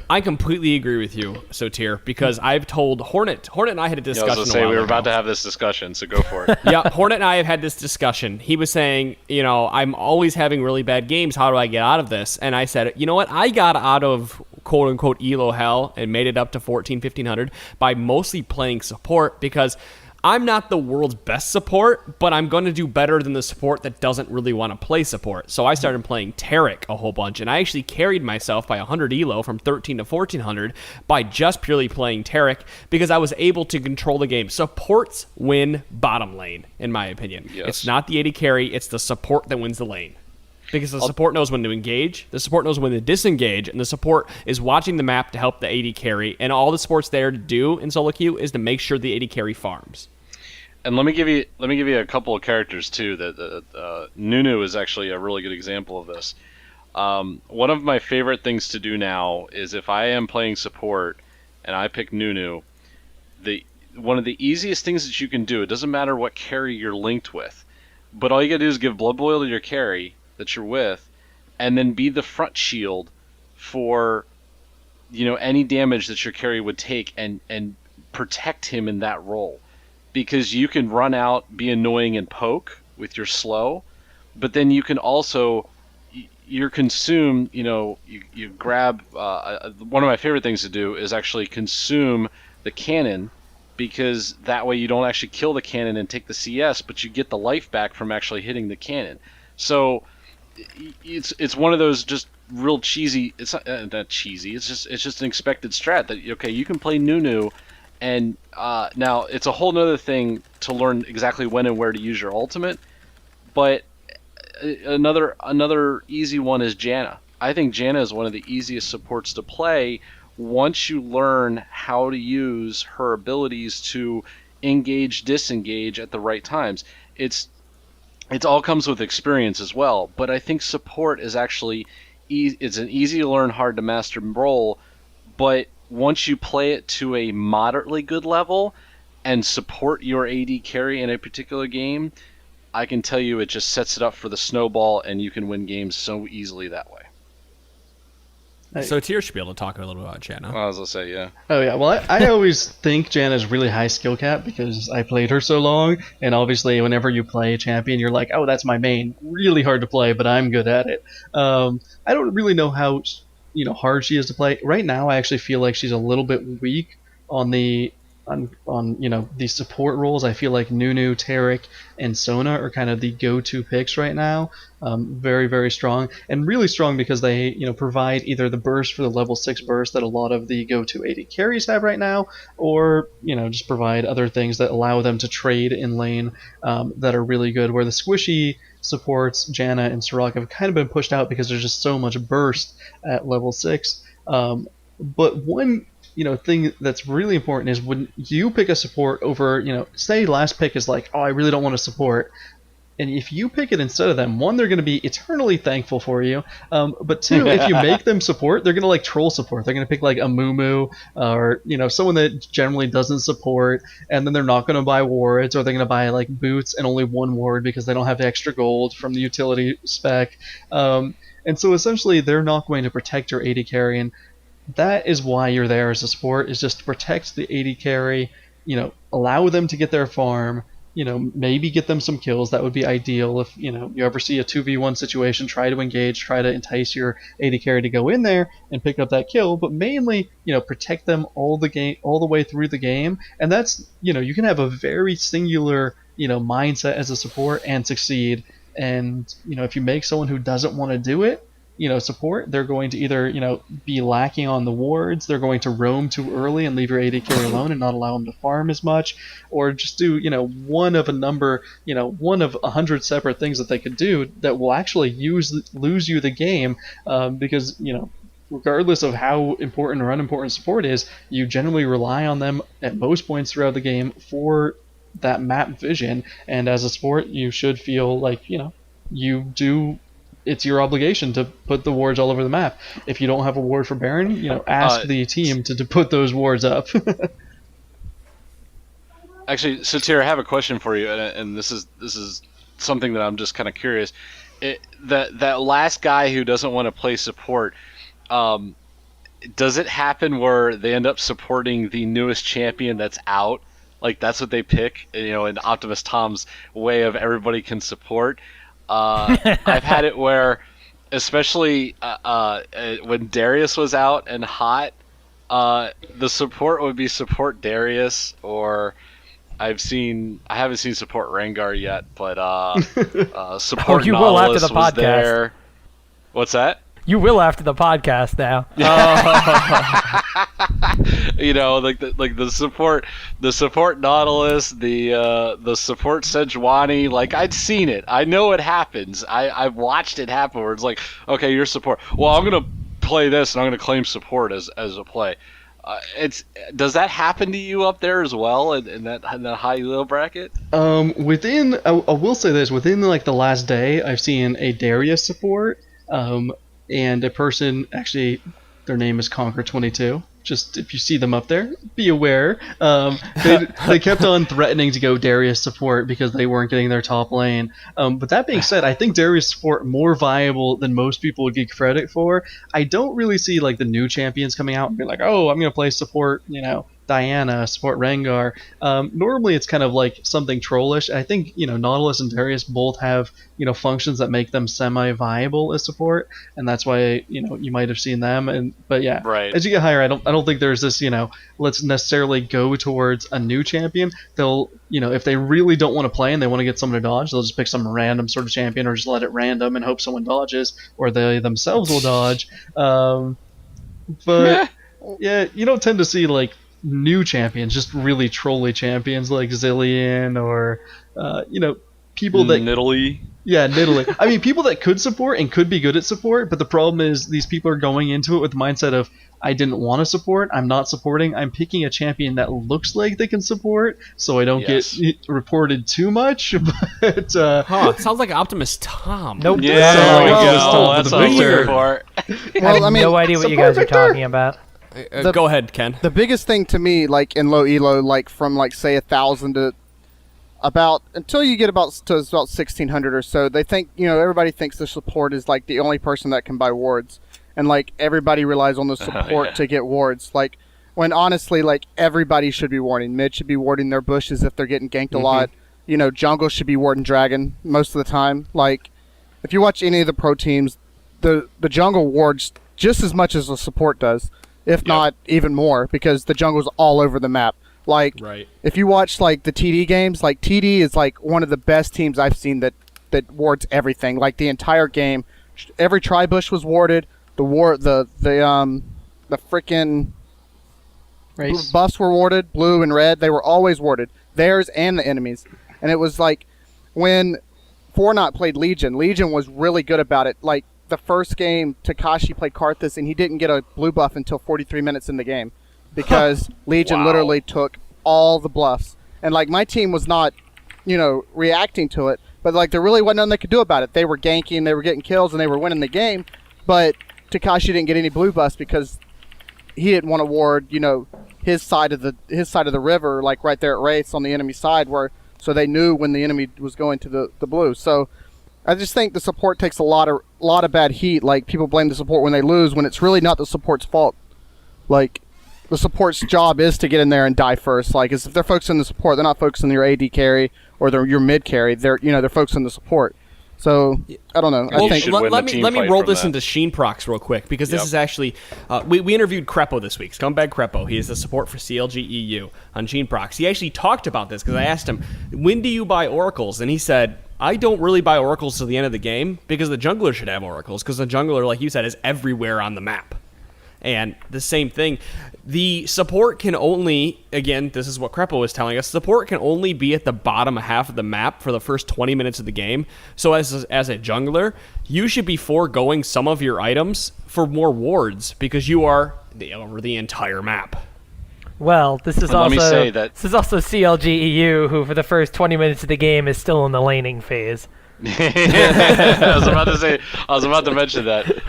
I completely agree with you, Sotir, because I've told Hornet and I had a discussion. I was gonna say, we were about to have this discussion, so go for it. Yeah, Hornet and I have had this discussion. He was saying, you know, I'm always having really bad games. How do I get out of this? And I said, you know what? I got out of quote-unquote ELO hell and made it up to 1500 by mostly playing support, because I'm not the world's best support, but I'm going to do better than the support that doesn't really want to play support. So I started playing Taric a whole bunch, and I actually carried myself by 100 elo from 13 to 1400 by just purely playing Taric, because I was able to control the game. Supports win bottom lane, in my opinion. Yes. It's not the AD carry, it's the support that wins the lane. Because the support knows when to engage, the support knows when to disengage, and the support is watching the map to help the AD carry. And all the support's there to do in solo queue is to make sure the AD carry farms. And let me give you a couple of characters too. That Nunu is actually a really good example of this. One of my favorite things to do now is if I am playing support and I pick Nunu, one of the easiest things that you can do. It doesn't matter what carry you're linked with, but all you gotta do is give Blood Boil to your carry that you're with, and then be the front shield for any damage that your carry would take, and protect him in that role. Because you can run out, be annoying, and poke with your slow, but then you can also consume. You grab. One of my favorite things to do is actually consume the cannon, because that way you don't actually kill the cannon and take the CS, but you get the life back from actually hitting the cannon. So it's one of those just real cheesy. It's not cheesy. It's just an expected strat that you can play Nunu. And now it's a whole nother thing to learn exactly when and where to use your ultimate, but another easy one is Janna. I think Janna is one of the easiest supports to play once you learn how to use her abilities to engage, disengage at the right times. It all comes with experience as well, but I think support is actually it's an easy to learn, hard to master role, but once you play it to a moderately good level and support your AD carry in a particular game, I can tell you it just sets it up for the snowball, and you can win games so easily that way. So Tyr should be able to talk a little bit about Janna. Well, I was going to say, yeah. Oh yeah, well I always think Janna's really high skill cap because I played her so long, and obviously whenever you play a champion, you're like, oh, that's my main. Really hard to play, but I'm good at it. I don't really know how hard she is to play. Right now, I actually feel like she's a little bit weak on the these support roles. I feel like Nunu, Taric, and Sona are kind of the go-to picks right now. Very, very strong, and really strong because they provide either the burst for the level 6 burst that a lot of the go-to AD carries have right now, or just provide other things that allow them to trade in lane that are really good. Where the squishy supports, Janna and Soraka, have kind of been pushed out because there's just so much burst at level 6. But one thing that's really important is when you pick a support over, say last pick is like, oh, I really don't want to support. And if you pick it instead of them, one, they're going to be eternally thankful for you. But two, if you make them support, they're going to like troll support. They're going to pick like a Mumu or, someone that generally doesn't support. And then they're not going to buy wards, or they're going to buy like boots and only one ward because they don't have the extra gold from the utility spec. And so essentially they're not going to protect your AD carry. And that is why you're there as a support, is just to protect the AD carry, allow them to get their farm, maybe get them some kills. That would be ideal. If, you ever see a 2v1 situation, try to engage, try to entice your AD carry to go in there and pick up that kill, but mainly, protect them all the way through the game. And that's, you can have a very singular, mindset as a support and succeed. And, if you make someone who doesn't want to do it, support, they're going to either, be lacking on the wards, they're going to roam too early and leave your AD carry alone and not allow them to farm as much, or just do, one of 100 separate things that they could do that will actually lose you the game, because, regardless of how important or unimportant support is, you generally rely on them at most points throughout the game for that map vision, and as a support, you should feel like, it's your obligation to put the wards all over the map. If you don't have a ward for Baron, ask the team to put those wards up. Actually, Satir, I have a question for you, and this is something that I'm just kind of curious. That last guy who doesn't want to play support, does it happen where they end up supporting the newest champion that's out? Like that's what they pick, in Optimus Tom's way of everybody can support. I've had it where, especially when Darius was out and hot, the support would be support Darius, or I haven't seen support Rengar yet, but support you will after Nautilus the was podcast. there. What's that? You will after the podcast now. You know, like the support Nautilus, the support Sejuani. Like, I'd seen it. I know it happens. I've watched it happen. Where it's like, okay, you're support. Well, I'm gonna play this and I'm gonna claim support as a play. Does that happen to you up there as well in that high elo bracket? I will say this, within like the last day, I've seen a Darius support, and a person, actually, their name is Conquer22. Just if you see them up there, be aware. They kept on threatening to go Darius support because they weren't getting their top lane. But that being said, I think Darius support more viable than most people would give credit for. I don't really see like the new champions coming out and be like, oh, I'm gonna play support, Diana, support Rengar. Normally it's kind of like something trollish. I think, Nautilus and Darius both have, functions that make them semi-viable as support, and that's why, you might have seen them. But yeah, right. As you get higher, I don't think there's this, let's necessarily go towards a new champion. They'll, if they really don't want to play and they want to get someone to dodge, they'll just pick some random sort of champion or just let it random and hope someone dodges, or they themselves will dodge. But yeah, you don't tend to see like new champions, just really trolly champions like Zillion or people that Nidalee. Yeah, Nidalee. I mean, people that could support and could be good at support, but the problem is these people are going into it with the mindset of, I didn't want to support, I'm not supporting, I'm picking a champion that looks like they can support, so I don't get reported too much. But sounds like Optimus Tom. Nope. Yeah, that's what I'm looking for. Well, I mean, no idea what you guys are talking about. Go ahead, Ken. The biggest thing to me, like in low elo, like from like say 1,000 to until you get about 1,600 or so, they think, everybody thinks the support is like the only person that can buy wards, and like everybody relies on the support to get wards. Like, when honestly, like everybody should be warding. Mid should be warding their bushes if they're getting ganked a lot. Jungle should be warding dragon most of the time. Like, if you watch any of the pro teams, the jungle wards just as much as the support does, if not even more, because the jungle's all over the map. Like, if you watch like the TD games, like TD is like one of the best teams I've seen that wards everything. Like the entire game, every tri-bush was warded. The freaking buffs were warded, blue and red. They were always warded, theirs and the enemies. And it was like when Fortnite played Legion was really good about it. Like the first game, Takashi played Karthus and he didn't get a blue buff until 43 minutes in the game. Because Legion literally took all the bluffs. And, like, my team was not, reacting to it. But, like, there really wasn't nothing they could do about it. They were ganking, they were getting kills, and they were winning the game. But Takashi didn't get any blue buffs because he didn't want to ward, his side of the river, like, right there at Wraiths on the enemy side, so they knew when the enemy was going to the blue. So I just think the support takes a lot of bad heat. Like, people blame the support when they lose, when it's really not the support's fault. Like, the support's job is to get in there and die first. Like, if they're focusing on the support, they're not focusing on your AD carry or your mid carry. They're focusing on the support. So I don't know. Well, I think let me roll this into Sheen Procs real quick, because this is actually we interviewed Crepo this week. Scumbag Crepo. He is the support for CLG EU on Sheen Procs. He actually talked about this because I asked him, when do you buy oracles? And he said, I don't really buy oracles till the end of the game because the jungler should have oracles, because the jungler, like you said, is everywhere on the map. And the same thing, the support can only, again, this is what Crepo was telling us, support can only be at the bottom half of the map for the first 20 minutes of the game. So as a jungler, you should be foregoing some of your items for more wards, because you are over the entire map. Well, this is let me say that this is also CLG EU, who for the first 20 minutes of the game is still in the laning phase. I was about to mention that.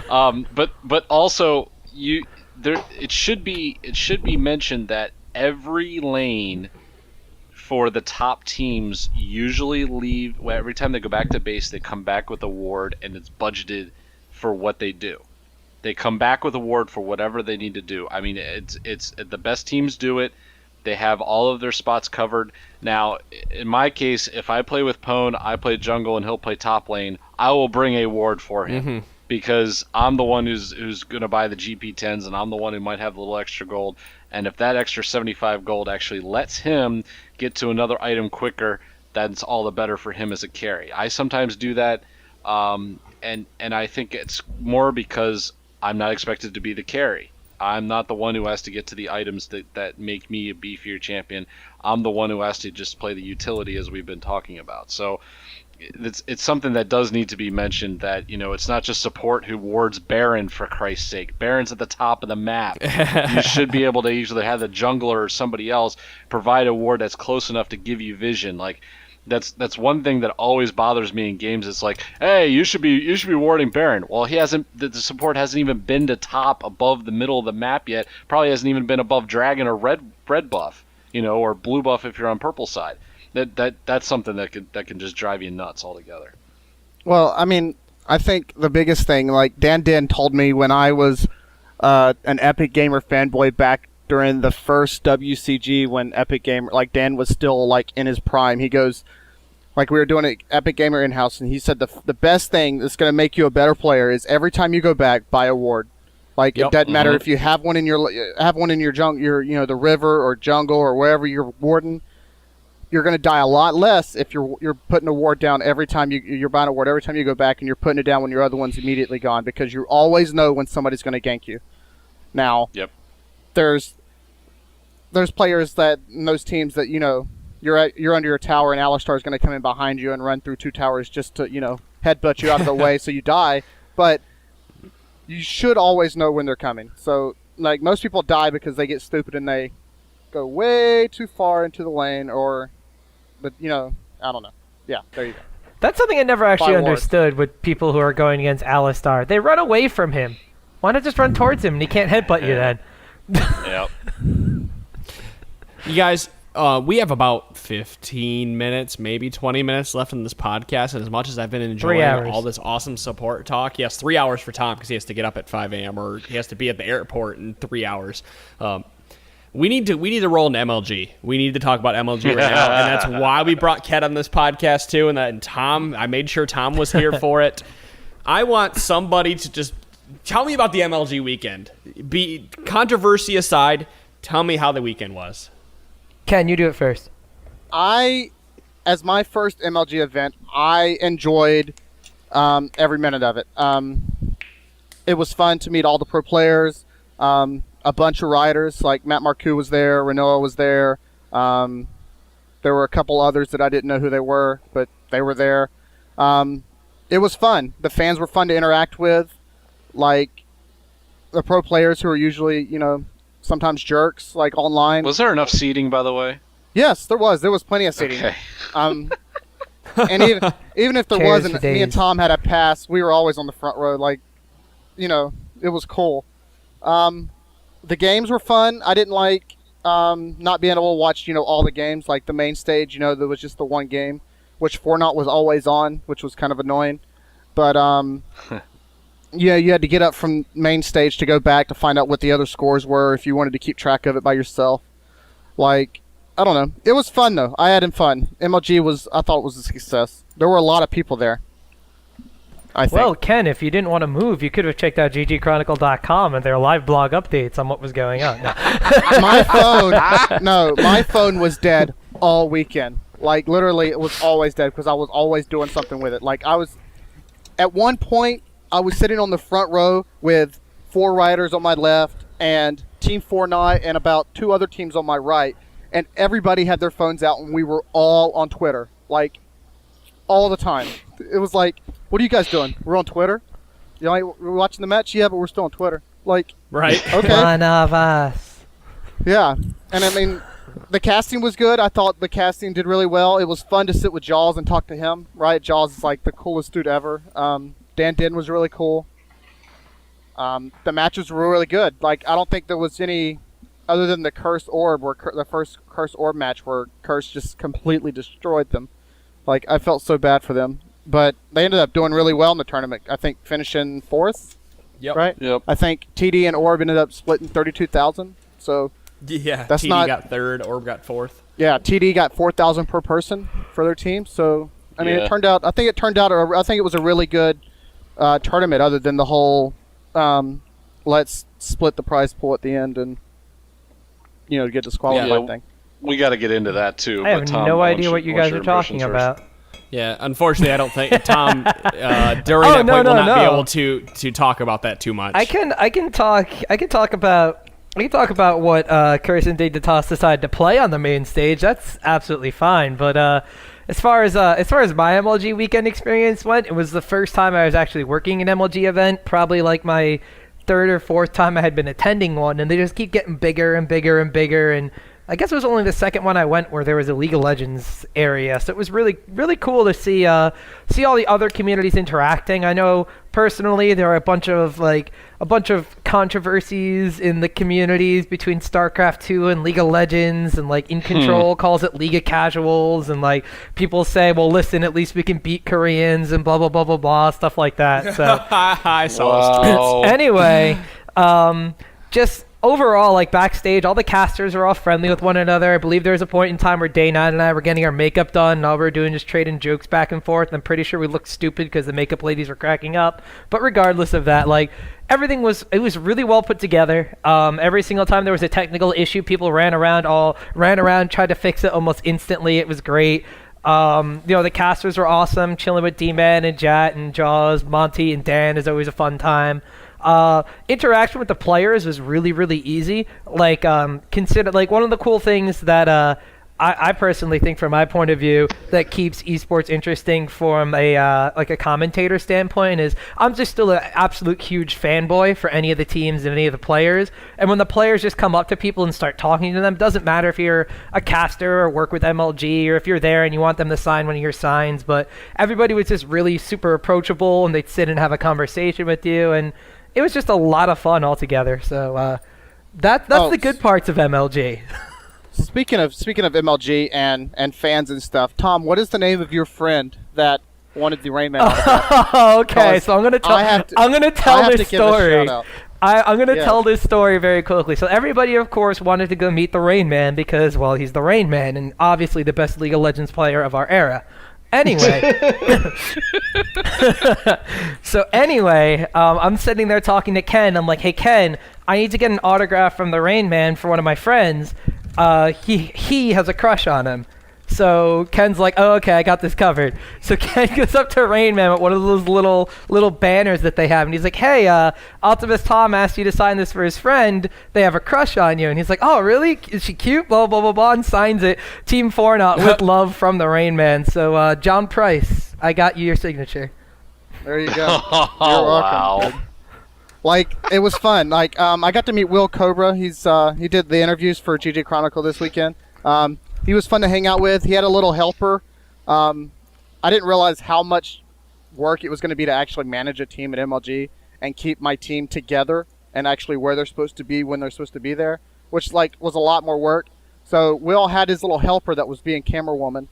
But also, it should be mentioned that every lane for the top teams usually leave, every time they go back to base, they come back with a ward, and it's budgeted for what they do. They come back with a ward for whatever they need to do. I mean, it's the best teams do it. They have all of their spots covered. Now, in my case, if I play with Pwn, I play jungle and he'll play top lane, I will bring a ward for him. Because I'm the one who's going to buy the GP10s, and I'm the one who might have a little extra gold. And if that extra 75 gold actually lets him get to another item quicker, that's all the better for him as a carry. I sometimes do that. and I think it's more because I'm not expected to be the carry. I'm not the one who has to get to the items that make me a beefier champion. I'm the one who has to just play the utility, as we've been talking about. So it's something that does need to be mentioned, that it's not just support who wards Baron, for Christ's sake. Baron's at the top of the map. You should be able to usually have the jungler or somebody else provide a ward that's close enough to give you vision. Like, that's one thing that always bothers me in games. It's like, hey, you should be warding Baron. Well, the support hasn't even been to top above the middle of the map yet. Probably hasn't even been above dragon or red buff, or blue buff if you're on purple side. That's something that can just drive you nuts altogether. Well, I mean, I think the biggest thing, like Dan told me when I was an Epic Gamer fanboy back during the first WCG, when Epic Gamer, like Dan was still like in his prime. He goes, like, we were doing an Epic Gamer in-house, and he said the best thing that's going to make you a better player is every time you go back, buy a ward. Like, it doesn't matter if you have one in your jungle, the river or jungle or wherever you're warding. You're going to die a lot less if you're putting a ward down every time you're buying a ward every time you go back, and you're putting it down when your other one's immediately gone, because you always know when somebody's going to gank you. Now, there's players that in those teams that you're under your tower and Alistar is going to come in behind you and run through 2 towers just to headbutt you out of the way so you die. But you should always know when they're coming. So like, most people die because they get stupid and they go way too far into the lane, but I don't know. Yeah, there you go. That's something I never actually Buy ward. understood with people who are going against Alistar. They run away from him. Why not just run towards him and he can't headbutt you then? Yep. You guys, we have about 15 minutes, maybe 20 minutes left in this podcast, and as much as I've been enjoying all this awesome support talk, yes, 3 hours for Tom because he has to get up at 5 a.m. or he has to be at the airport in 3 hours. We need to roll an MLG. We need to talk about MLG right now, and that's why we brought Ket on this podcast too. And Tom, I made sure Tom was here for it. I want somebody to just tell me about the MLG weekend. Be controversy aside, tell me how the weekend was. Ken, you do it first. As my first MLG event, I enjoyed every minute of it. It was fun to meet all the pro players, a bunch of riders, like Matt Marcoux was there, Renoa was there. There were a couple others that I didn't know who they were, but they were there. It was fun. The fans were fun to interact with. Like, the pro players who are usually, sometimes jerks, like, online. Was there enough seating, by the way? Yes, there was. There was plenty of seating. Okay. And even if there Chairs wasn't, for me and days. Tom had a pass. We were always on the front row. Like, it was cool. The games were fun. I didn't like not being able to watch, all the games. Like, the main stage, there was just the one game, which Fortnite was always on, which was kind of annoying. But, yeah, you had to get up from main stage to go back to find out what the other scores were if you wanted to keep track of it by yourself. Like, I don't know. It was fun, though. I had fun. MLG I thought it was a success. There were a lot of people there, I think. Well, Ken, if you didn't want to move, you could have checked out ggchronicle.com and their live blog updates on what was going on. No. My phone was dead all weekend. Like, literally, it was always dead because I was always doing something with it. Like, at one point, I was sitting on the front row with 4 riders on my left and Team Fortnite and about 2 other teams on my right, and everybody had their phones out and we were all on Twitter, like, all the time. It was like, what are you guys doing? We're on Twitter? We're watching the match? Yeah, but we're still on Twitter. Like, right? Okay. One of us. Yeah, and I mean, the casting was good. I thought the casting did really well. It was fun to sit with Jaws and talk to him, right? Jaws is like the coolest dude ever. Dan Din was really cool. The matches were really good. Like, I don't think there was any, other than the Cursed Orb, the first Cursed Orb match where Curse just completely destroyed them. Like, I felt so bad for them. But they ended up doing really well in the tournament. I think finishing 4th. Yep. Right? Yep. I think TD and Orb ended up splitting 32,000. So Yeah, That's TD not- got 3rd, Orb got 4th. yeah, TD got 4,000 per person for their team. So I mean, Yeah. I think it was a really good tournament. Other than the whole, let's split the prize pool at the end and get disqualified Yeah. thing. We got to get into that too. I have but Tom, no why don't idea what you guys what's are your talking impressions about. first? Yeah, unfortunately, I don't think Tom during that point will not be able to talk about that too much. I can talk about what Kirsten de Toss decided to play on the main stage. That's absolutely fine. But as far as my MLG weekend experience went, it was the first time I was actually working an MLG event. Probably like my third or fourth time I had been attending one, and they just keep getting bigger and bigger and bigger. And I guess it was only the second one I went where there was a League of Legends area, so it was really, really cool to see all the other communities interacting. I know personally there are a bunch of controversies in the communities between StarCraft 2 and League of Legends, and like In Control calls it League of Casuals, and like people say, well, listen, at least we can beat Koreans and blah blah blah blah blah, stuff like that. So I saw those tweets. Anyway, just overall, like backstage, all the casters are all friendly with one another. I believe there was a point in time where Day9 and I were getting our makeup done, and all we were doing is trading jokes back and forth. I'm pretty sure we looked stupid because the makeup ladies were cracking up. But regardless of that, like everything was really well put together. Every single time there was a technical issue, people ran around, tried to fix it almost instantly. It was great. The casters were awesome. Chilling with D-Man and Jat and Jaws, Monty and Dan is always a fun time. Interaction with the players was really, really easy. Like, consider like one of the cool things that I personally think, from my point of view, that keeps esports interesting from a commentator standpoint is I'm just still an absolute huge fanboy for any of the teams and any of the players. And when the players just come up to people and start talking to them, doesn't matter if you're a caster or work with MLG or if you're there and you want them to sign one of your signs, but everybody was just really super approachable, and they'd sit and have a conversation with you, and it was just a lot of fun altogether. So that's the good parts of MLG. Speaking of MLG and fans and stuff, Tom, what is the name of your friend that wanted the Rain Man autograph? Okay, so I'm gonna tell this story. I'm gonna tell this story very quickly. So everybody, of course, wanted to go meet the Rain Man because, well, he's the Rain Man and obviously the best League of Legends player of our era. Anyway, I'm sitting there talking to Ken. I'm like, hey, Ken, I need to get an autograph from the Rain Man for one of my friends. He has a crush on him. So Ken's like, oh, okay, I got this covered. So Ken goes up to Rain Man with one of those little banners that they have, and he's like, hey, Optimus Tom asked you to sign this for his friend. They have a crush on you. And he's like, oh, really? Is she cute? Blah, blah, blah, blah, and signs it. Team Fortnite with love from the Rain Man. So, John Price, I got you your signature. There you go. You're welcome. Wow. Like, it was fun. Like, I got to meet Will Cobra. He did the interviews for ggClassic this weekend. He was fun to hang out with. He had a little helper. I didn't realize how much work it was going to be to actually manage a team at MLG and keep my team together and actually where they're supposed to be when they're supposed to be there, which was a lot more work. So Will had his little helper that was being camera woman,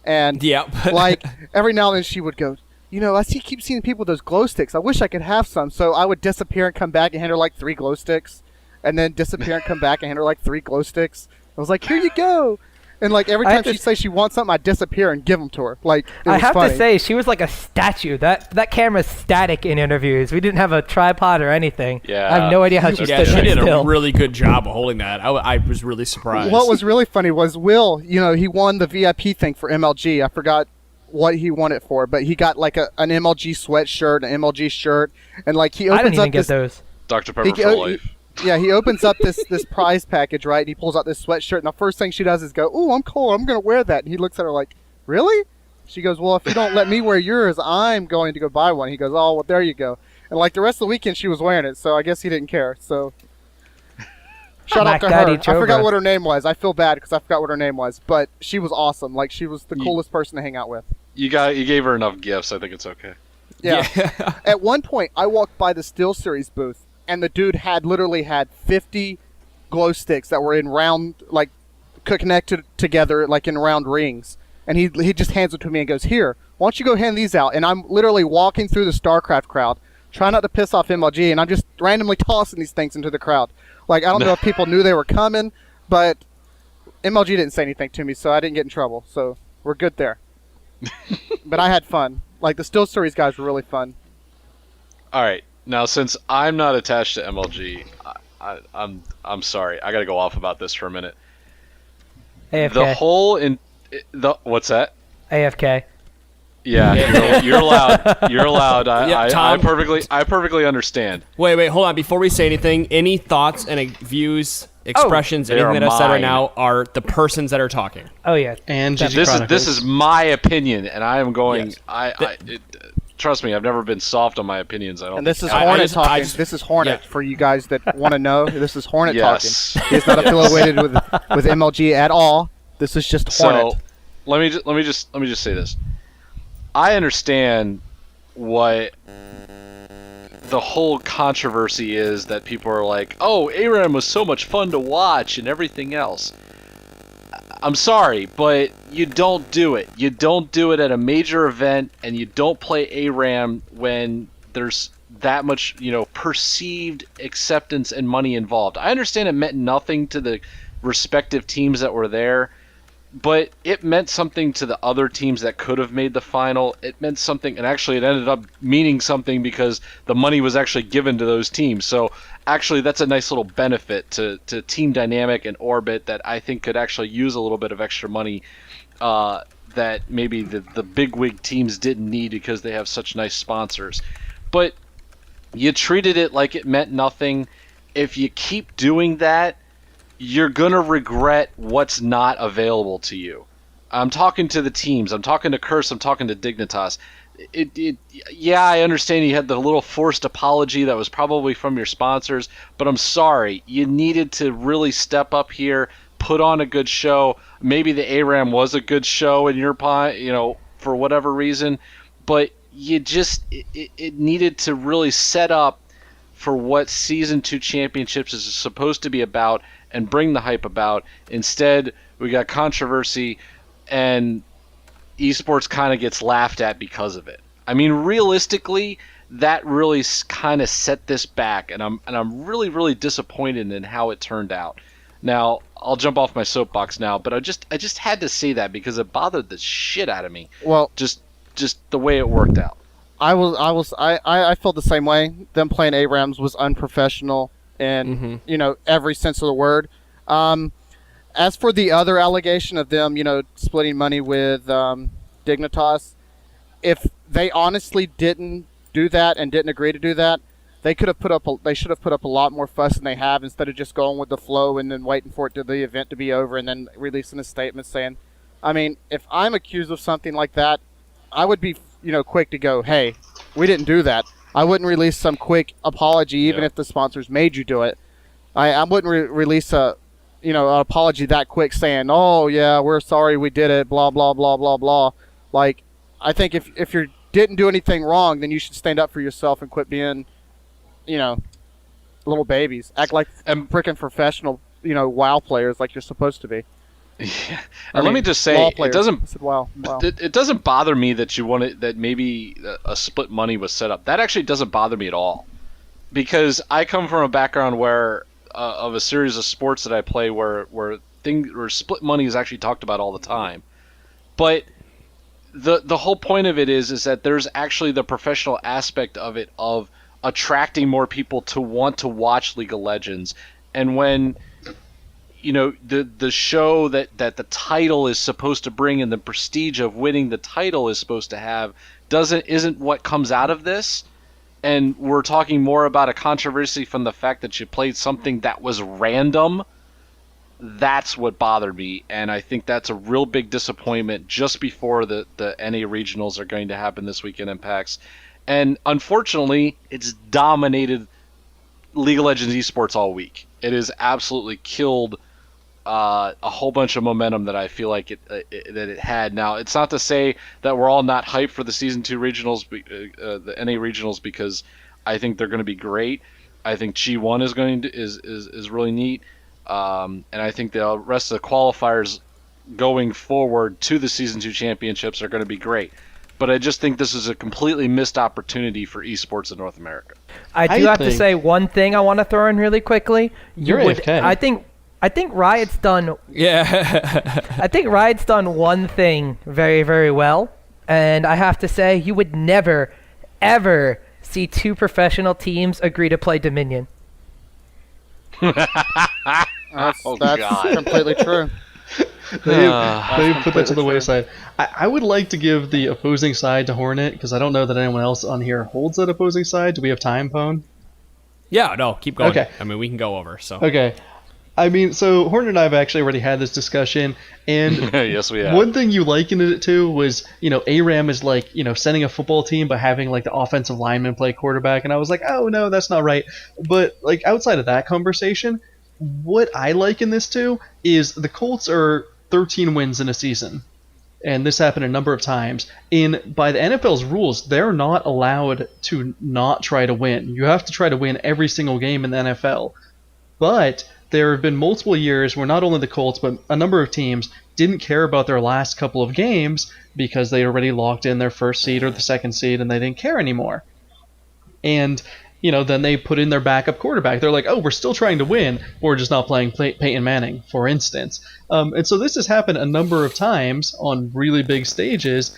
and like every now and then she would go, keep seeing people with those glow sticks. I wish I could have some. So I would disappear and come back and hand her like 3 glow sticks, and then disappear and come back and hand her like 3 glow sticks. I was like, here you go. And like every time she'd say she wants something, I'd disappear and give them to her. Like, it was I have funny. to say, she was like a statue. That camera's static in interviews. We didn't have a tripod or anything. Yeah. I have no idea how she stood she did still. a really good job of holding that. I was really surprised. What was really funny was Will, he won the VIP thing for MLG. I forgot what he won it for, but he got like an MLG sweatshirt, an MLG shirt, and like he opens I didn't up even get those. Dr. Pepper for life. Yeah, he opens up this prize package, right? And he pulls out this sweatshirt, and the first thing she does is go, "Ooh, I'm cold. I'm going to wear that." And he looks at her like, "Really?" She goes, "Well, if you don't let me wear yours, I'm going to go buy one." He goes, "Oh, well, there you go." And like the rest of the weekend, she was wearing it, so I guess he didn't care. So shout out to her. I forgot what her name was. I feel bad because I forgot what her name was, but she was awesome. Like, she was the coolest person to hang out with. You gave her enough gifts. I think it's okay. Yeah. At one point, I walked by the Steel Series booth, and the dude literally had 50 glow sticks that were in round, like, connected together, like in round rings. And he just hands it to me and goes, "Here, why don't you go hand these out?" And I'm literally walking through the StarCraft crowd, trying not to piss off MLG, and I'm just randomly tossing these things into the crowd. Like, I don't know if people knew they were coming, but MLG didn't say anything to me, so I didn't get in trouble. So we're good there. But I had fun. Like, the Still Series guys were really fun. All right. Now, since I'm not attached to MLG, I'm sorry. I got to go off about this for a minute. AFK. What's that? AFK. Yeah, you're allowed. You're allowed. Yeah, I Tom? perfectly understand. Wait, hold on. Before we say anything, any thoughts and views, expressions, They anything are that I've said right mine. now are the persons that are talking. Oh yeah. And GG This Chronicles. is my opinion, and I am going. Yes. Trust me, I've never been soft on my opinions. I don't. And this is think- Hornet just- talking. just- This is Hornet yeah. for you guys that want to know. This is Hornet Yes. talking. He's not affiliated with MLG at all. This is just Hornet. So, let me just say this. I understand what the whole controversy is, that people are like, "Oh, ARAM was so much fun to watch and everything else." I'm sorry, but you don't do it. You don't do it at a major event, and you don't play ARAM when there's that much, perceived acceptance and money involved. I understand it meant nothing to the respective teams that were there, but it meant something to the other teams that could have made the final. It meant something, and actually it ended up meaning something because the money was actually given to those teams. So actually that's a nice little benefit to Team Dynamic and Orbit that I think could actually use a little bit of extra money that maybe the bigwig teams didn't need because they have such nice sponsors. But you treated it like it meant nothing. If you keep doing that, you're going to regret what's not available to you. I'm talking to the teams. I'm talking to Curse. I'm talking to Dignitas. Yeah, I understand you had the little forced apology that was probably from your sponsors, but I'm sorry. You needed to really step up here, put on a good show. Maybe the ARAM was a good show in your for whatever reason, but it needed to really set up for what Season 2 Championships is supposed to be about and bring the hype about. Instead, we got controversy, and esports kind of gets laughed at because of it. I mean, realistically, that really kind of set this back, and I'm really, really disappointed in how it turned out. Now, I'll jump off my soapbox now, but I just had to say that because it bothered the shit out of me. Well, just the way it worked out. I felt the same way. Them playing ARAMs was unprofessional in every sense of the word. As for the other allegation of them, splitting money with Dignitas, if they honestly didn't do that and didn't agree to do that, they should have put up a lot more fuss than they have, instead of just going with the flow and then waiting for the event to be over and then releasing a statement saying, I mean, if I'm accused of something like that, I would be quick to go, hey, we didn't do that. I wouldn't release some quick apology even if the sponsors made you do it. I wouldn't release an apology that quick saying, oh yeah, we're sorry we did it, blah blah blah blah blah. Like, I think if you didn't do anything wrong, then you should stand up for yourself and quit being little babies. Act like freaking professional WoW players like you're supposed to be. Yeah. And let me just say, it doesn't. I said, wow. It doesn't bother me that you wanted that maybe a split money was set up. That actually doesn't bother me at all, because I come from a background where of a series of sports that I play where split money is actually talked about all the time. But the whole point of it is that there's actually the professional aspect of it, of attracting more people to want to watch League of Legends, and when the show that the title is supposed to bring and the prestige of winning the title is supposed to have isn't what comes out of this, and we're talking more about a controversy from the fact that you played something that was random. That's what bothered me, and I think that's a real big disappointment just before the NA regionals are going to happen this weekend in PAX. And unfortunately, it's dominated League of Legends esports all week. It has absolutely killed a whole bunch of momentum that I feel like it had. Now, it's not to say that we're all not hyped for the Season 2 regionals, the NA regionals, because I think they're going to be great. I think G1 is really neat, and I think the rest of the qualifiers going forward to the Season 2 championships are going to be great. But I just think this is a completely missed opportunity for esports in North America. I do have to say one thing I want to throw in really quickly. You're AFK. I think Riot's done. Yeah. I think Riot's done one thing very, very well, and I have to say, you would never, ever see two professional teams agree to play Dominion. That's completely true. They put that to the wayside. I would like to give the opposing side to Hornet, because I don't know that anyone else on here holds that opposing side. Do we have time, Pone? Yeah, no, keep going. Okay. I mean, we can go over, so. Okay. I mean, so Hornet and I have actually already had this discussion, and Yes, we have. one thing you likened it to was, ARAM is like, sending a football team but having like the offensive lineman play quarterback, and I was like, oh no, that's not right. But like outside of that conversation, what I liken this to is the Colts are 13 wins in a season, and this happened a number of times. And by the NFL's rules, they're not allowed to not try to win. You have to try to win every single game in the NFL. But there have been multiple years where not only the Colts, but a number of teams didn't care about their last couple of games because they already locked in their first seed or the second seed, and they didn't care anymore. And, then they put in their backup quarterback. They're like, oh, we're still trying to win. We're just not playing Peyton Manning, for instance. And so this has happened a number of times on really big stages.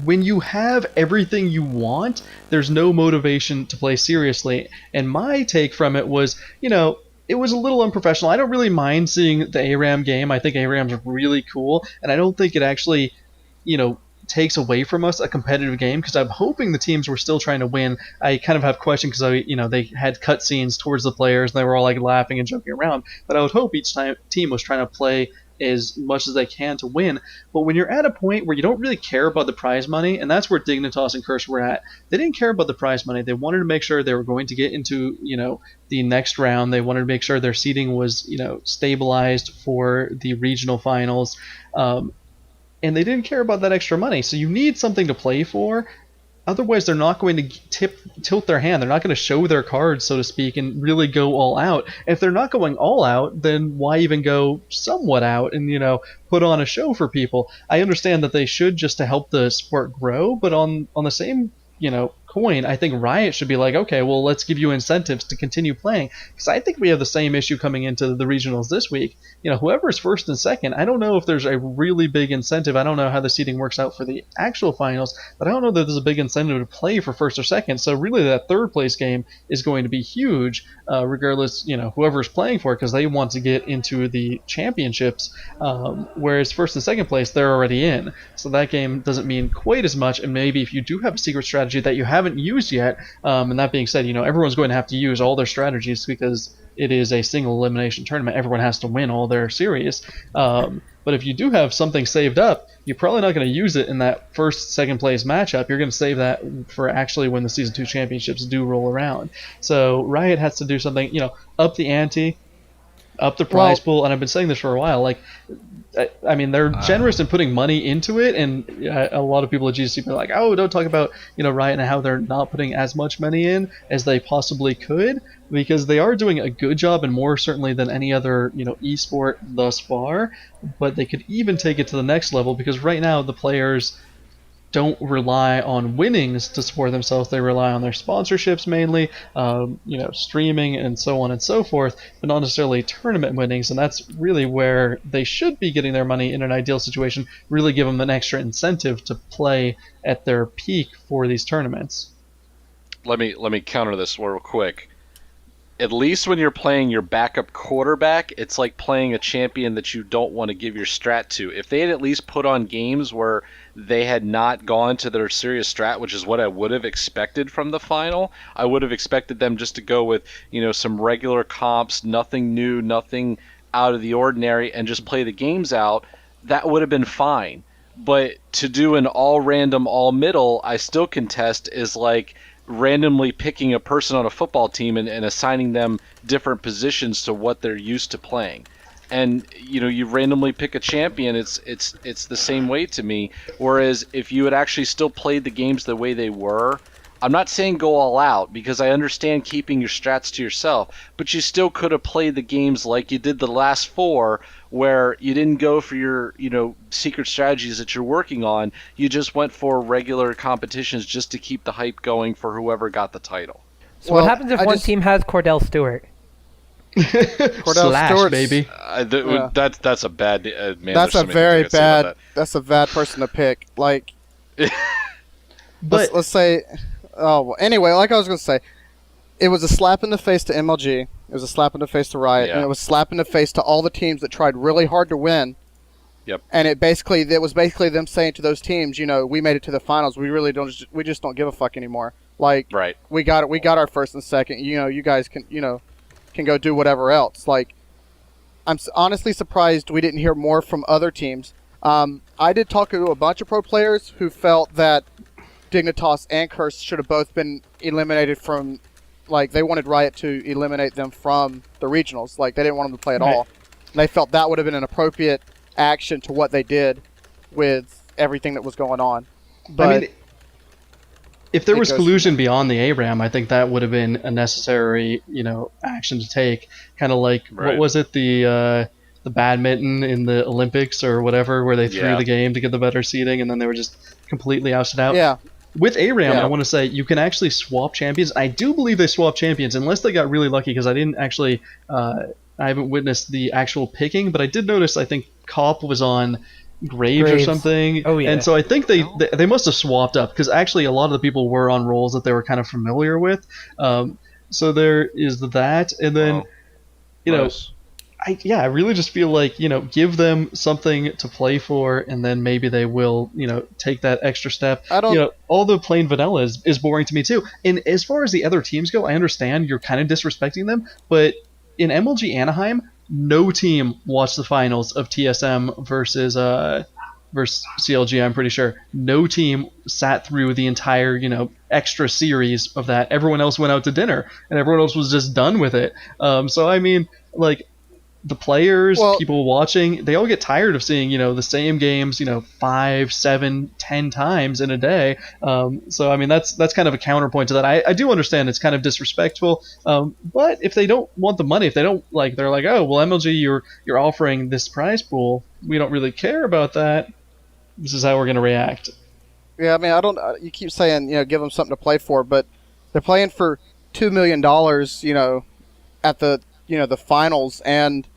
When you have everything you want, there's no motivation to play seriously. And my take from it was, it was a little unprofessional. I don't really mind seeing the ARAM game. I think ARAM's really cool, and I don't think it actually, takes away from us a competitive game, because I'm hoping the teams were still trying to win. I kind of have questions because they had cutscenes towards the players, and they were all like laughing and joking around. But I would hope each team was trying to play as much as they can to win. But when you're at a point where you don't really care about the prize money, and that's where Dignitas and Curse were at, they didn't care about the prize money. They wanted to make sure they were going to get into, the next round. They wanted to make sure their seeding was, stabilized for the regional finals. And they didn't care about that extra money. So you need something to play for. Otherwise, they're not going to tilt their hand. They're not going to show their cards, so to speak, and really go all out. If they're not going all out, then why even go somewhat out and, put on a show for people? I understand that they should, just to help the sport grow, but on the same, coin, I think Riot should be like, okay, well, let's give you incentives to continue playing. Because I think we have the same issue coming into the regionals this week. Whoever's first and second, I don't know if there's a really big incentive. I don't know how the seeding works out for the actual finals, but I don't know that there's a big incentive to play for first or second. So really that third place game is going to be huge, regardless, whoever's playing for it, because they want to get into the championships, whereas first and second place, they're already in. So that game doesn't mean quite as much, and maybe if you do have a secret strategy that you haven't used yet, and that being said, everyone's going to have to use all their strategies because it is a single elimination tournament. Everyone has to win all their series. But if you do have something saved up, you're probably not going to use it in that first, second place matchup. You're going to save that for actually when the Season 2 championships do roll around. So Riot has to do something, up the ante, up the prize pool, and I've been saying this for a while. Like, I mean, they're generous in putting money into it, and a lot of people at GCP are like, oh, don't talk about, Riot and how they're not putting as much money in as they possibly could, because they are doing a good job, and more certainly than any other, esport thus far, but they could even take it to the next level, because right now the players don't rely on winnings to support themselves. They rely on their sponsorships mainly, streaming and so on and so forth, but not necessarily tournament winnings. And that's really where they should be getting their money in an ideal situation, really give them an extra incentive to play at their peak for these tournaments. Let me counter this real quick. At least when you're playing your backup quarterback, it's like playing a champion that you don't want to give your strat to. If they had at least put on games where they had not gone to their serious strat, which is what I would have expected from the final, I would have expected them just to go with, some regular comps, nothing new, nothing out of the ordinary, and just play the games out. That would have been fine. But to do an all random, all middle, I still contest, is like randomly picking a person on a football team and assigning them different positions to what they're used to playing. And you randomly pick a champion, it's the same way to me. Whereas if you had actually still played the games the way they were, I'm not saying go all out, because I understand keeping your strats to yourself, but you still could have played the games like you did the last four, where you didn't go for your, secret strategies that you're working on. You just went for regular competitions just to keep the hype going for whoever got the title. So what happens if one team has Cordell Stewart? Cordell Slash, Stewart, baby. That's a bad man. That's a very bad. That's a bad person to pick. Like, but let's say. Oh, well, anyway, like I was going to say, it was a slap in the face to MLG. It was a slap in the face to Riot, and it was a slap in the face to all the teams that tried really hard to win, Yep. And it was basically them saying to those teams, we made it to the finals. We just don't give a fuck anymore. Like, Right. we got our first and second. You guys can go do whatever else. Like, I'm honestly surprised we didn't hear more from other teams. I did talk to a bunch of pro players who felt that Dignitas and Curse should have both been eliminated from, like, they wanted Riot to eliminate them from the regionals. Like, they didn't want them to play at all. And they felt that would have been an appropriate action to what they did with everything that was going on. But I mean, if there was collusion beyond the ARAM, I think that would have been a necessary, action to take. Kind of like, what was it, the badminton in the Olympics or whatever, where they threw the game to get the better seeding, and then they were just completely ousted out. Yeah. With ARAM, I want to say you can actually swap champions. I do believe they swap champions, unless they got really lucky, because I didn't actually, I haven't witnessed the actual picking, but I did notice, I think Cop was on Graves or something. Oh, yeah. And so I think they must have swapped up, because actually a lot of the people were on roles that they were kind of familiar with. So there is that, and then, I really just feel like, give them something to play for, and then maybe they will, take that extra step. All the plain vanilla is boring to me too. And as far as the other teams go, I understand you're kind of disrespecting them, but in MLG Anaheim, no team watched the finals of TSM versus CLG, I'm pretty sure. No team sat through the entire, extra series of that. Everyone else went out to dinner, and everyone else was just done with it. So, I mean, like, the players, people watching, they all get tired of seeing, the same games, 5, 7, 10 times in a day. So, I mean, that's kind of a counterpoint to that. I do understand it's kind of disrespectful. But if they don't want the money, if they don't, like, they're like, oh, well, MLG, you're offering this prize pool. We don't really care about that. This is how we're going to react. Yeah, I mean, you keep saying, give them something to play for, but they're playing for $2 million, at the finals, and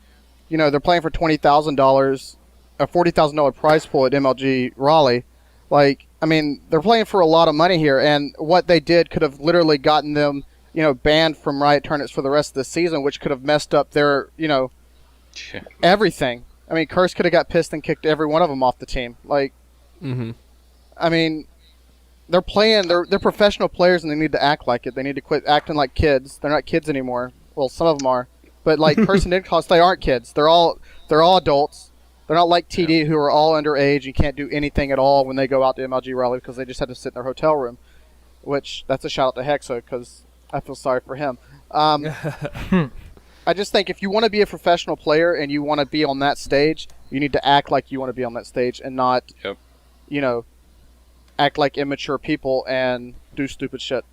they're playing for $20,000, a $40,000 prize pool at MLG Raleigh. Like, I mean, they're playing for a lot of money here, and what they did could have literally gotten them, banned from Riot tournaments for the rest of the season, which could have messed up their, everything. I mean, Curse could have got pissed and kicked every one of them off the team. Like, I mean, they're professional players, and they need to act like it. They need to quit acting like kids. They're not kids anymore. Well, some of them are. But like Curse and Dignitas, they aren't kids. They're all adults. They're not like TD, who are all underage and can't do anything at all when they go out to MLG Raleigh, because they just had to sit in their hotel room. Which, that's a shout out to Hexa, because I feel sorry for him. I just think if you want to be a professional player and you want to be on that stage, you need to act like you want to be on that stage, and not, act like immature people and do stupid shit.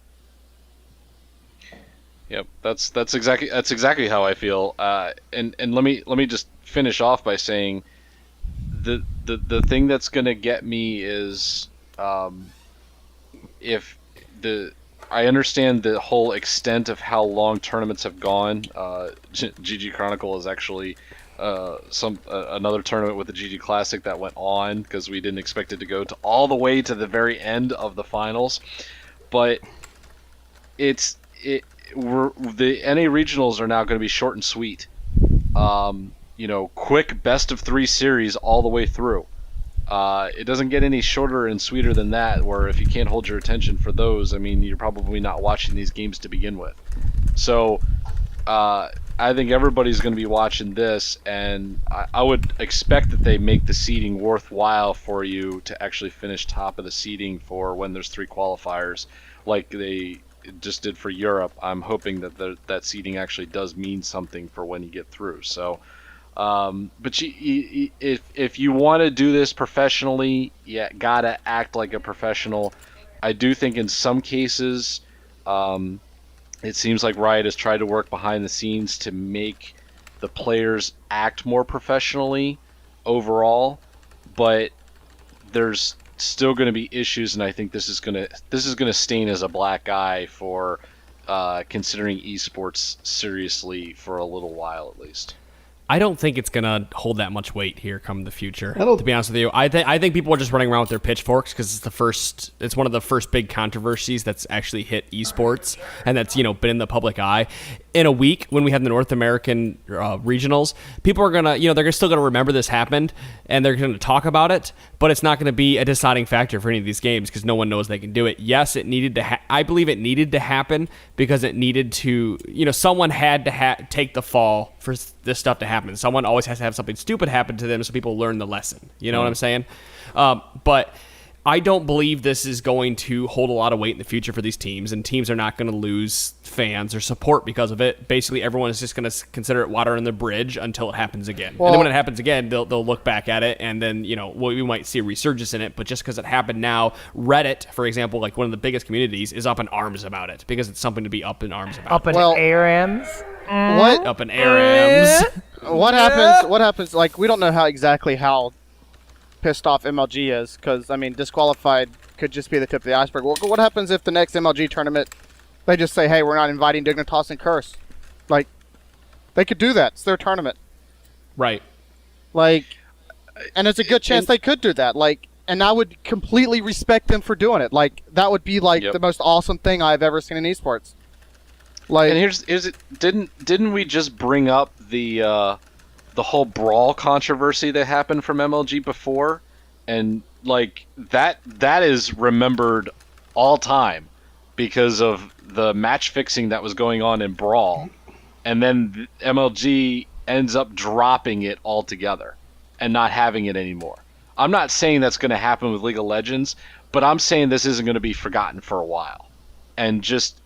Yep, that's exactly how I feel. And let me just finish off by saying the thing that's gonna get me is if I understand the whole extent of how long tournaments have gone. ggChronicle is actually another tournament with the ggClassic that went on, because we didn't expect it to go to all the way to the very end of the finals, but the NA regionals are now going to be short and sweet. Quick best of 3 series all the way through. It doesn't get any shorter and sweeter than that, where if you can't hold your attention for those, I mean, you're probably not watching these games to begin with. So I think everybody's going to be watching this, and I would expect that they make the seeding worthwhile for you to actually finish top of the seeding for when there's 3 qualifiers, like they just did for Europe. I'm hoping that that seeding actually does mean something for when you get through. So, but if you want to do this professionally, you gotta act like a professional. I do think in some cases, it seems like Riot has tried to work behind the scenes to make the players act more professionally overall, but there's still going to be issues, and I think this is going to stain as a black eye for considering esports seriously for a little while at least. I don't think it's gonna hold that much weight here come the future. I don't- To be honest with you, I think people are just running around with their pitchforks because it's one of the first big controversies that's actually hit esports and that's been in the public eye. In a week when we have the North American regionals, people are gonna they're still gonna remember this happened and they're gonna talk about it, but it's not gonna be a deciding factor for any of these games because no one knows they can do it. Yes, it needed to. I believe it needed to happen because it needed to. Someone had to take the fall for this stuff to happen. Someone always has to have something stupid happen to them so people learn the lesson. You know what I'm saying? But I don't believe this is going to hold a lot of weight in the future for these teams, and teams are not going to lose fans or support because of it. Basically, everyone is just going to consider it water under the bridge until it happens again. Well, and then when it happens again, they'll look back at it, and then we might see a resurgence in it. But just because it happened now, Reddit, for example, like one of the biggest communities, is up in arms about it because it's something to be up in arms about. Up in Well- ARAMs. What Up in ARAMs. what happens? What happens? Like, we don't know how pissed off MLG is, because disqualified could just be the tip of the iceberg. What happens if the next MLG tournament they just say, hey, we're not inviting Dignitas and Curse? Like, they could do that. It's their tournament. Right. Like, and it's a good chance they could do that. Like, and I would completely respect them for doing it. Like, that would be like the most awesome thing I've ever seen in esports. Like, And here's it. Didn't we just bring up the whole brawl controversy that happened from MLG before, and like that is remembered all time because of the match fixing that was going on in brawl, and then MLG ends up dropping it altogether and not having it anymore. I'm not saying that's going to happen with League of Legends, but I'm saying this isn't going to be forgotten for a while, and just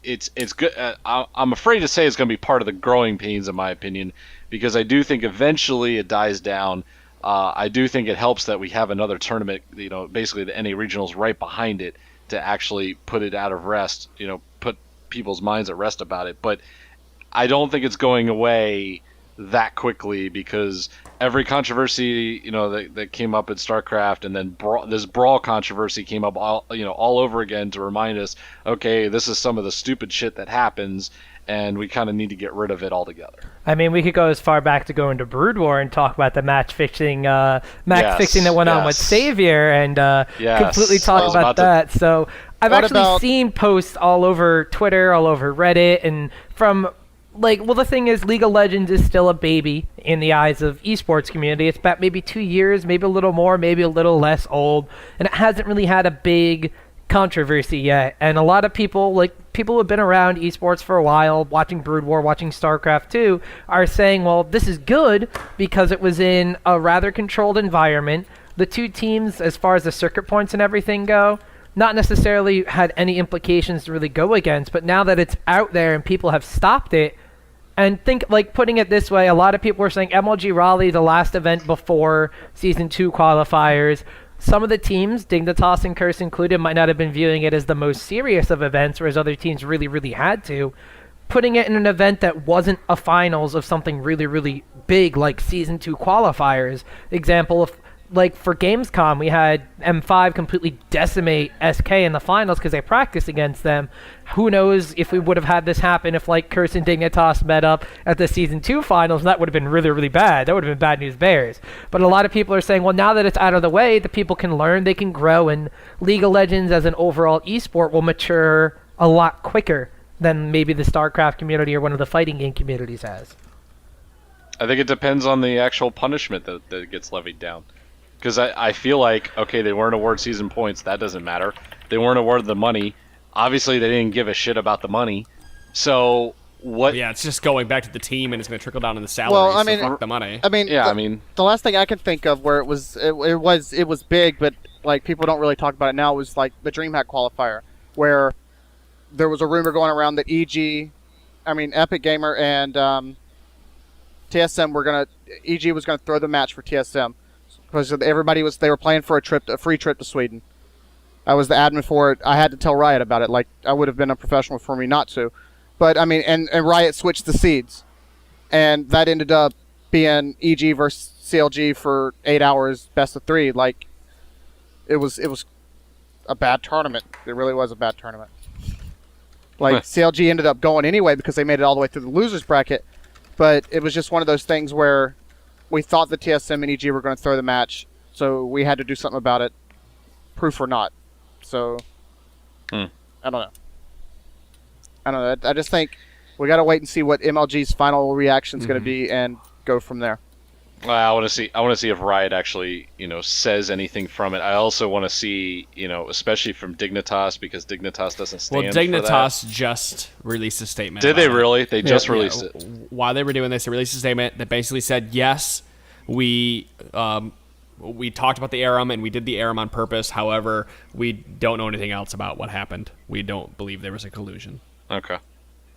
it's good. I'm afraid to say it's going to be part of the growing pains, in my opinion, because I do think eventually it dies down. I do think it helps that we have another tournament, basically the NA regionals right behind it to actually put it out of rest, put people's minds at rest about it. But I don't think it's going away that quickly because every controversy, that came up in StarCraft, and then this brawl controversy came up all over again to remind us, okay, this is some of the stupid shit that happens, and we kind of need to get rid of it altogether. We could go as far back to go into Brood War and talk about the match fixing that went on with Savior, and completely talk about that. So I've actually seen posts all over Twitter, all over Reddit, and from the thing is, League of Legends is still a baby in the eyes of esports community. It's about maybe 2 years, maybe a little more, maybe a little less old, and it hasn't really had a big controversy yet. And a lot of people, people who have been around esports for a while, watching Brood War, watching StarCraft 2, are saying, well, this is good because it was in a rather controlled environment. The two teams, as far as the circuit points and everything go, not necessarily had any implications to really go against, but now that it's out there and people have stopped it, and putting it this way, a lot of people were saying MLG Raleigh, the last event before Season 2 qualifiers, some of the teams, Dignitas and Curse included, might not have been viewing it as the most serious of events, whereas other teams really, really had to. Putting it in an event that wasn't a finals of something really, really big like Season 2 qualifiers. Example of, for Gamescom, we had M5 completely decimate SK in the finals because they practiced against them. Who knows if we would have had this happen if Curse and Dignitas met up at the Season 2 finals, and that would have been really, really bad. That would have been bad news bears. But a lot of people are saying, well, now that it's out of the way, the people can learn, they can grow, and League of Legends as an overall esport will mature a lot quicker than maybe the StarCraft community or one of the fighting game communities has. I think it depends on the actual punishment that gets levied down. Because I feel like, okay, they weren't awarded season points. That doesn't matter. They weren't awarded the money. Obviously, they didn't give a shit about the money. So what? Yeah, it's just going back to the team, and it's going to trickle down in the salaries. Well, so fuck the money. The last thing I can think of where it was big, but people don't really talk about it now, was the DreamHack qualifier, where there was a rumor going around that Epic Gamer and TSM EG was gonna throw the match for TSM. Because they were playing for a free trip to Sweden. I was the admin for it. I had to tell Riot about it. I would have been unprofessional for me not to. But and Riot switched the seeds, and that ended up being EG versus CLG for 8 hours, best of 3. It was a bad tournament. It really was a bad tournament. CLG ended up going anyway because they made it all the way through the losers bracket. but it was just one of those things where we thought the TSM and EG were going to throw the match, so we had to do something about it, proof or not. So, I don't know. I just think we got to wait and see what MLG's final reaction is going to be and go from there. Well, I want to see if Riot actually, says anything from it. I also want to see, especially from Dignitas, because Dignitas doesn't stand for that. Well, Dignitas just released a statement. Did they really? They just released it. While they were doing this, they released a statement that basically said, yes, we talked about the ARAM and we did the ARAM on purpose. However, we don't know anything else about what happened. We don't believe there was a collusion. Okay.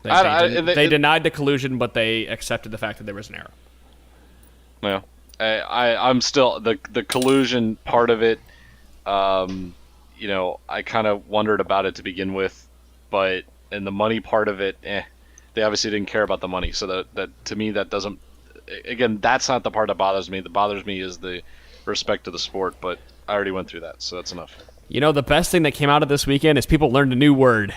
They denied the collusion, but they accepted the fact that there was an ARAM. Well, I'm still the collusion part of it. I kind of wondered about it to begin with, and the money part of it, they obviously didn't care about the money. So that to me that doesn't. Again, that's not the part that bothers me. That bothers me is the respect to the sport. But I already went through that, so that's enough. The best thing that came out of this weekend is people learned a new word.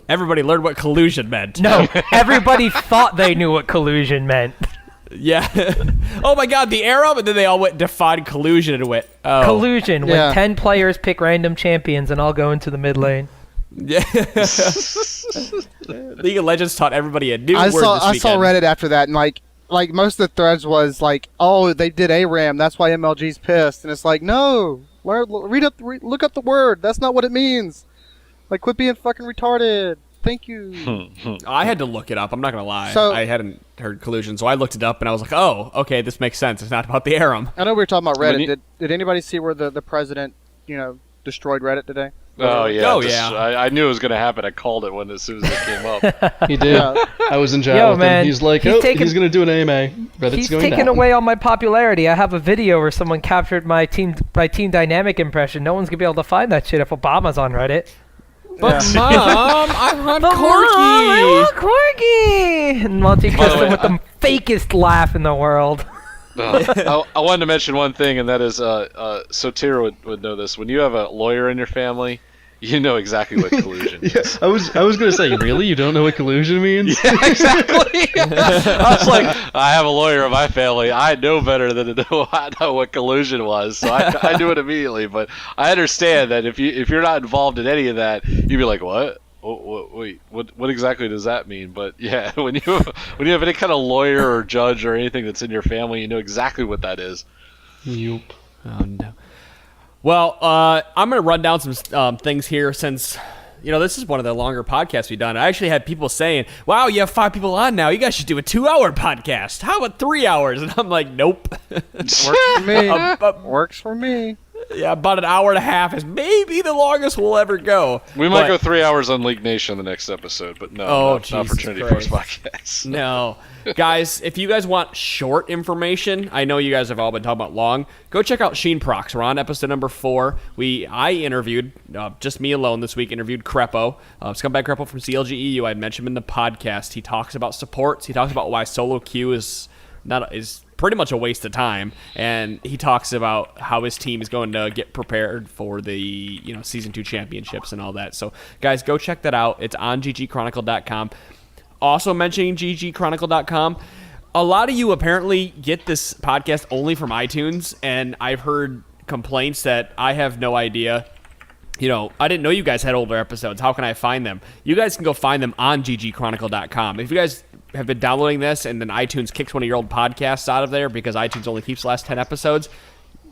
Everybody learned what collusion meant. No, everybody thought they knew what collusion meant. Yeah. Oh my God, the ARAM, and then they all went defined collusion and went, oh. Collusion, when 10 players pick random champions and all go into the mid lane. Yeah. League of Legends taught everybody a new word this weekend. I saw Reddit after that, and like most of the threads was like, oh, they did ARAM, that's why MLG's pissed. And it's like, no, look up the word. That's not what it means. Like, quit being fucking retarded. Thank you. I had to look it up. I'm not going to lie. So, I hadn't heard collusion, so I looked it up, and I was like, oh, okay, this makes sense. It's not about the ARAM. I know we were talking about Reddit. Did anybody see where the president, destroyed Reddit today? Oh, yeah. Yeah. I knew it was going to happen. I called it as soon as it came up. He did. I was in chat with him. He's like, he's going to do an AMA. Reddit's he's going taken down. away all my popularity. I have a video where someone captured my team dynamic impression. No one's going to be able to find that shit if Obama's on Reddit. But Mom, I want Corky. I want Corky. And Monty kissed him with the fakest laugh in the world. I wanted to mention one thing, and that is, so Tira would know this. When you have a lawyer in your family, you know exactly what collusion is. I was going to say, really? You don't know what collusion means? Yeah, exactly. I was like, I have a lawyer in my family. I know better than to know what collusion was, so I knew it immediately. But I understand that if you're not involved in any of that, you'd be like, what? Wait, what exactly does that mean? But yeah, when you have any kind of lawyer or judge or anything that's in your family, you know exactly what that is. Yup. Oh no. Well, I'm going to run down some things here since, this is one of the longer podcasts we've done. I actually had people saying, wow, you have 5 people on now. You guys should do a 2-hour podcast. How about 3 hours? And I'm like, nope. Works for me. Works for me. Yeah, about an hour and a half is maybe the longest we'll ever go. We might go 3 hours on League Nation the next episode, but no, not for Trinity Force Podcast. No. Guys, if you guys want short information, I know you guys have all been talking about long, go check out Sheen Procs. We're on episode number 4. I interviewed, just me alone this week, interviewed Crepo, Scumbag Crepo from CLGEU. I had mentioned him in the podcast. He talks about supports. He talks about why solo queue is pretty much a waste of time, and he talks about how his team is going to get prepared for the season 2 championships and all that. So guys, go check that out. It's on ggchronicle.com. Also mentioning ggchronicle.com, a lot of you apparently get this podcast only from iTunes, and I've heard complaints that I have no idea. I didn't know you guys had older episodes. How can I find them? You guys can go find them on ggchronicle.com. If you guys have been downloading this and then iTunes kicks one of your old podcasts out of there because iTunes only keeps the last 10 episodes,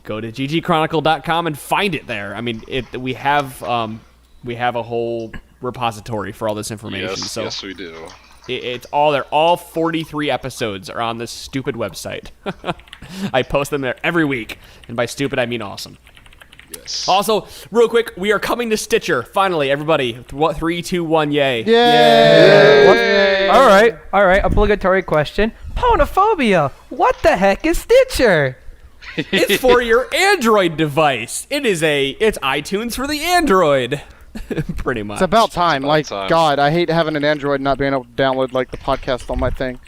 go to ggchronicle.com and find it there. I mean, we have a whole repository for all this information. Yes, we do. It's all there. All 43 episodes are on this stupid website. I post them there every week, and by stupid I mean awesome. Yes. Also, real quick, we are coming to Stitcher. Finally, everybody. 3, 2, 1, yay. Yay! All right. Obligatory question. Ponophobia. What the heck is Stitcher? It's for your Android device. It's iTunes for the Android. Pretty much. It's about time. Time. God, I hate having an Android and not being able to download the podcast on my thing.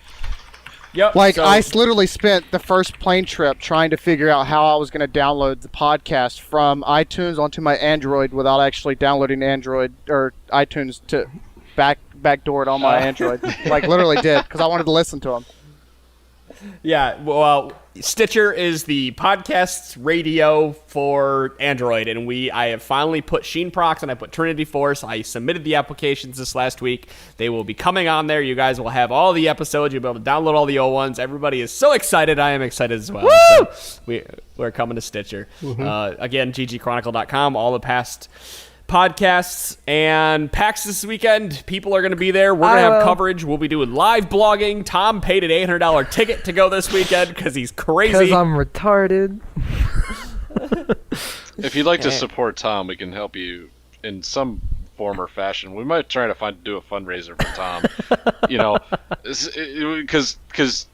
Yep. I literally spent the first plane trip trying to figure out how I was going to download the podcast from iTunes onto my Android without actually downloading Android or iTunes to backdoor it on my Android. Literally did, because I wanted to listen to them. Yeah, well, Stitcher is the podcast radio for Android, and I have finally put Sheen Procs and I put Trinity Force. I submitted the applications this last week. They will be coming on there. You guys will have all the episodes. You'll be able to download all the old ones. Everybody is so excited. I am excited as well. Woo! So we're coming to Stitcher. Again, ggchronicle.com, all the past podcasts and PAX this weekend. People are going to be there. We're going to have coverage. We'll be doing live blogging. Tom paid an $800 ticket to go this weekend because he's crazy. Because I'm retarded. If you'd like to support Tom, we can help you in some form or fashion. We might try to do a fundraiser for Tom. Because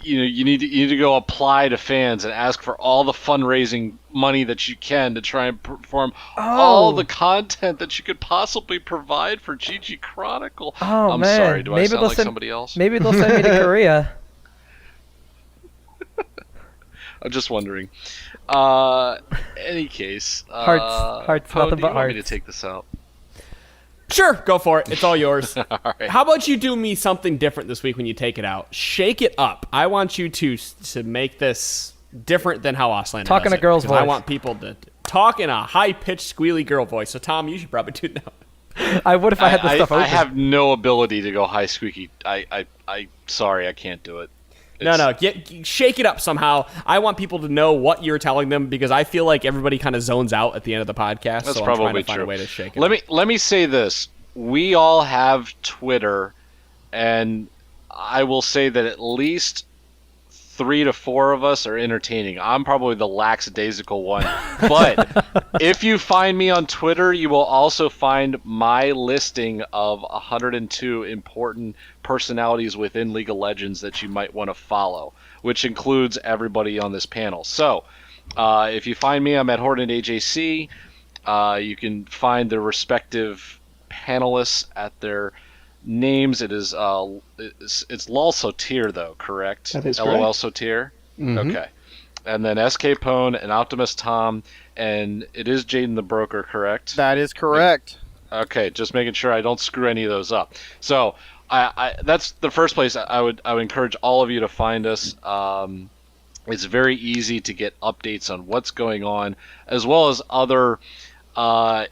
you need to go apply to fans and ask for all the fundraising money that you can to try and perform all the content that you could possibly provide for GG Chronicle. Oh, I'm man. sorry, do I sound like somebody else? Maybe they'll send me to Korea. I'm just wondering. Any case, Hearts, Poe, nothing do but you want me to hearts. take this out? Sure, go for it. It's all yours. All right. How about you do me something different this week when you take it out? Shake it up. I want you to make this different than how Auslander Talk does in a it, girl's 'cause I voice. want people to talk in a high-pitched, squealy girl voice. So, Tom, you should probably do that. I would if I had the stuff open. I have no ability to go high squeaky. Sorry, I can't do it. No, shake it up somehow. I want people to know what you're telling them because I feel like everybody kind of zones out at the end of the podcast. That's so probably I'm trying to find true. a way to shake it. Let me say this: we all have Twitter, and I will say that at least 3 to 4 of us are entertaining. I'm probably the lackadaisical one, but if you find me on Twitter, you will also find my listing of 102 important personalities within League of Legends that you might want to follow, which includes everybody on this panel. So, if you find me, I'm at Hornet AJC. You can find the respective panelists at their names. It is it's Lol Sotir though, correct? That is LOL correct. Sotir. Mhm. Okay. And then SK Pone and Optimus Tom, and it is Jaden the Broker, correct? That is correct. Okay, just making sure I don't screw any of those up. So I that's the first place I would encourage all of you to find us. It's very easy to get updates on what's going on, as well as other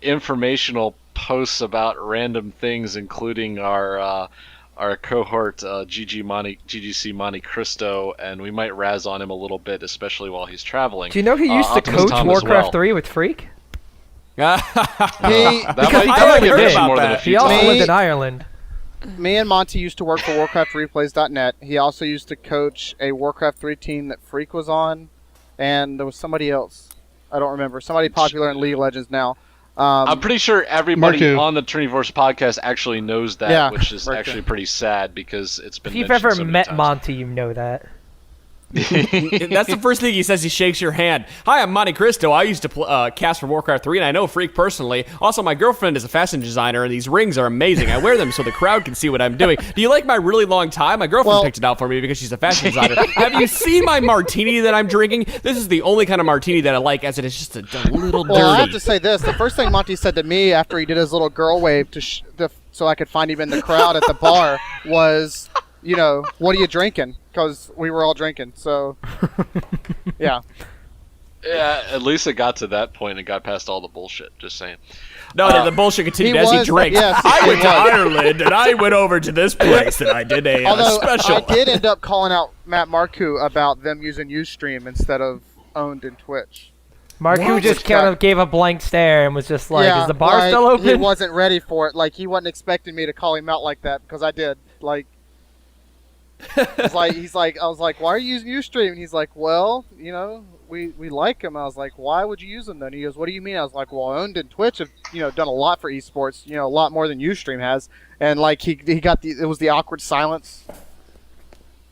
informational posts about random things, including our cohort GGC Monte Cristo, and we might razz on him a little bit, especially while he's traveling. Do you know he used to Optimus coach Tom as Warcraft well. 3 with Freak? That Because might he get heard mentioned about more than a that. few He also times. lived in Ireland. Me and Monty used to work for WarcraftReplays.net. He also used to coach a Warcraft 3 team that Freak was on, and there was somebody else. I don't remember. Somebody popular in League of Legends now. I'm pretty sure everybody Marku. on the Trinity Force podcast actually knows that, Yeah, which is Marku. actually pretty sad because it's been If you've mentioned ever so many met times. Monty, you know that. That's the first thing he says. He shakes your hand. Hi, I'm Monte Cristo. I used to cast for Warcraft 3, and I know Freak personally. Also, my girlfriend is a fashion designer, and these rings are amazing. I wear them so the crowd can see what I'm doing. Do you like my really long tie? My girlfriend Well- picked it out for me because she's a fashion designer. Have you seen my martini that I'm drinking? This is the only kind of martini that I like, as it is just a little dirty. Well, I have to say this. The first thing Monty said to me after he did his little girl wave so I could find him in the crowd at the bar was, what are you drinking? Because we were all drinking. So, yeah. Yeah, at least it got to that point and got past all the bullshit. Just saying. No, the bullshit continued he as he was, drank. yes, I he went to was. Ireland, and I went over to this place, and I did a Although special. I did end up calling out Matt Marku about them using Ustream instead of owned in Twitch. Marku just kind of gave a blank stare and was just like, yeah, is the bar like, still open? He wasn't ready for it. Like, he wasn't expecting me to call him out like that because I did. Like, I was like, why are you using Ustream? And he's like, well, we like him. I was like, why would you use him then? He goes, what do you mean? I was like, well, Owned and Twitch have, done a lot for esports, a lot more than Ustream has. And like, he got it was the awkward silence.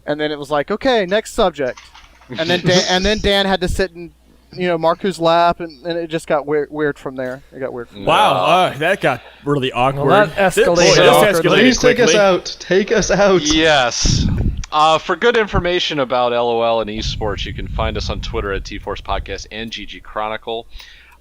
And then it was like, okay, next subject. And then Dan had to sit in, Marku's lap, and it just got weird from there. It got weird. Wow, that got really awkward. Well, that escalated This awkwardly. escalated Please take us quickly. out. Take us out. Yes. For good information about LOL and esports, you can find us on Twitter at TForce Podcast and GG Chronicle.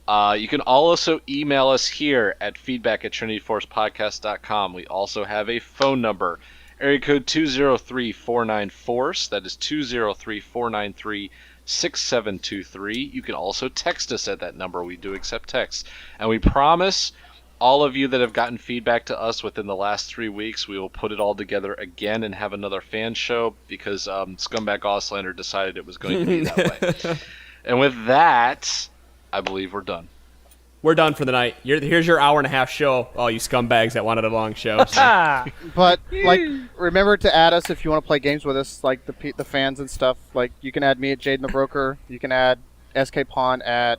You can also email us here at feedback@trinityforcepodcast.com. We also have a phone number, area code 203-494-FORCE. That is 203-493-6723. You can also text us at that number. We do accept texts. And we promise all of you that have gotten feedback to us within the last 3 weeks, we will put it all together again and have another fan show because Scumbag Auslander decided it was going to be that way. And with that, I believe we're done. We're done for the night. Here's your hour-and-a-half show, all you scumbags that wanted a long show. So. But remember to add us if you want to play games with us, like the fans and stuff. Like you can add me at Jaden The Broker. You can add SK Pawn at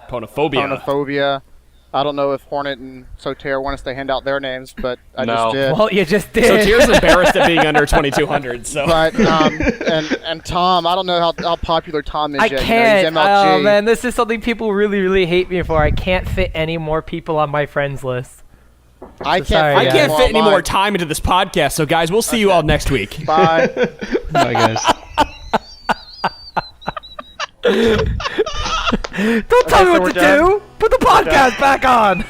Ponophobia. I don't know if Hornet and Soter want us to hand out their names, but I No. just did. Well, you just did. So Tier's embarrassed at being under 2,200. So. But and Tom, I don't know how popular Tom is I yet. can't. You know, he's MLG. Oh man, this is something people really, really hate me for. I can't fit any more people on my friends list. I sorry, I yeah. can't fit any mine. more time into this podcast. So guys, we'll see you all next week. Bye. Bye, guys. Don't tell me so what we're to done? do. Put the podcast back on.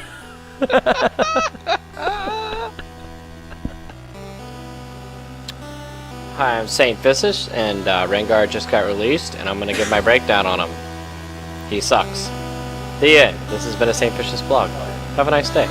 Hi, I'm Saint Physis, and Rengar just got released, and I'm gonna give my breakdown on him. He sucks. The end. This has been a Saint Physis blog. Have a nice day.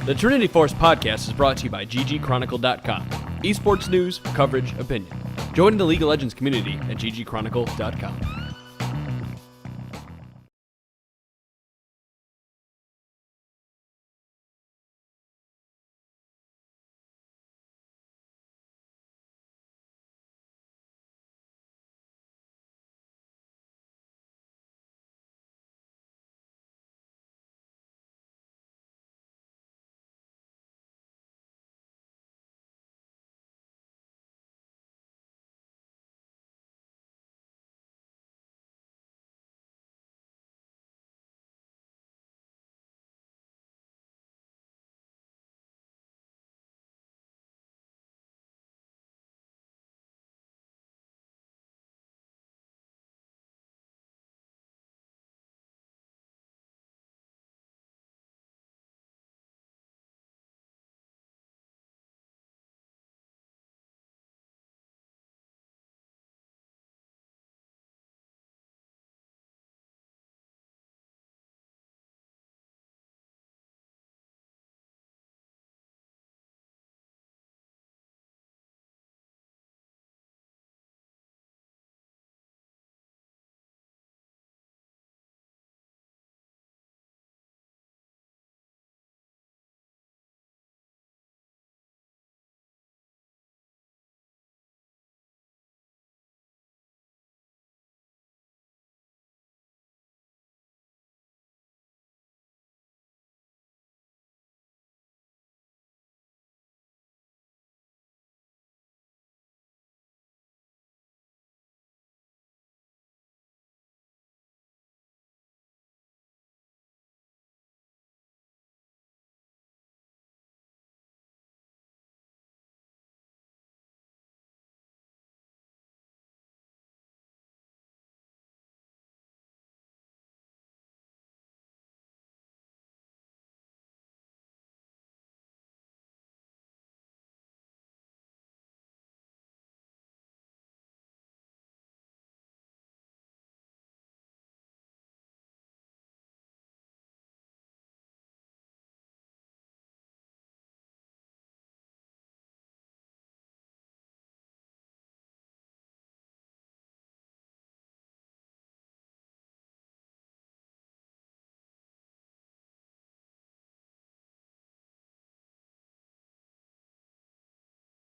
The Trinity Force podcast is brought to you by ggChronicle.com. Esports news, coverage, opinion. Join the League of Legends community at ggChronicle.com.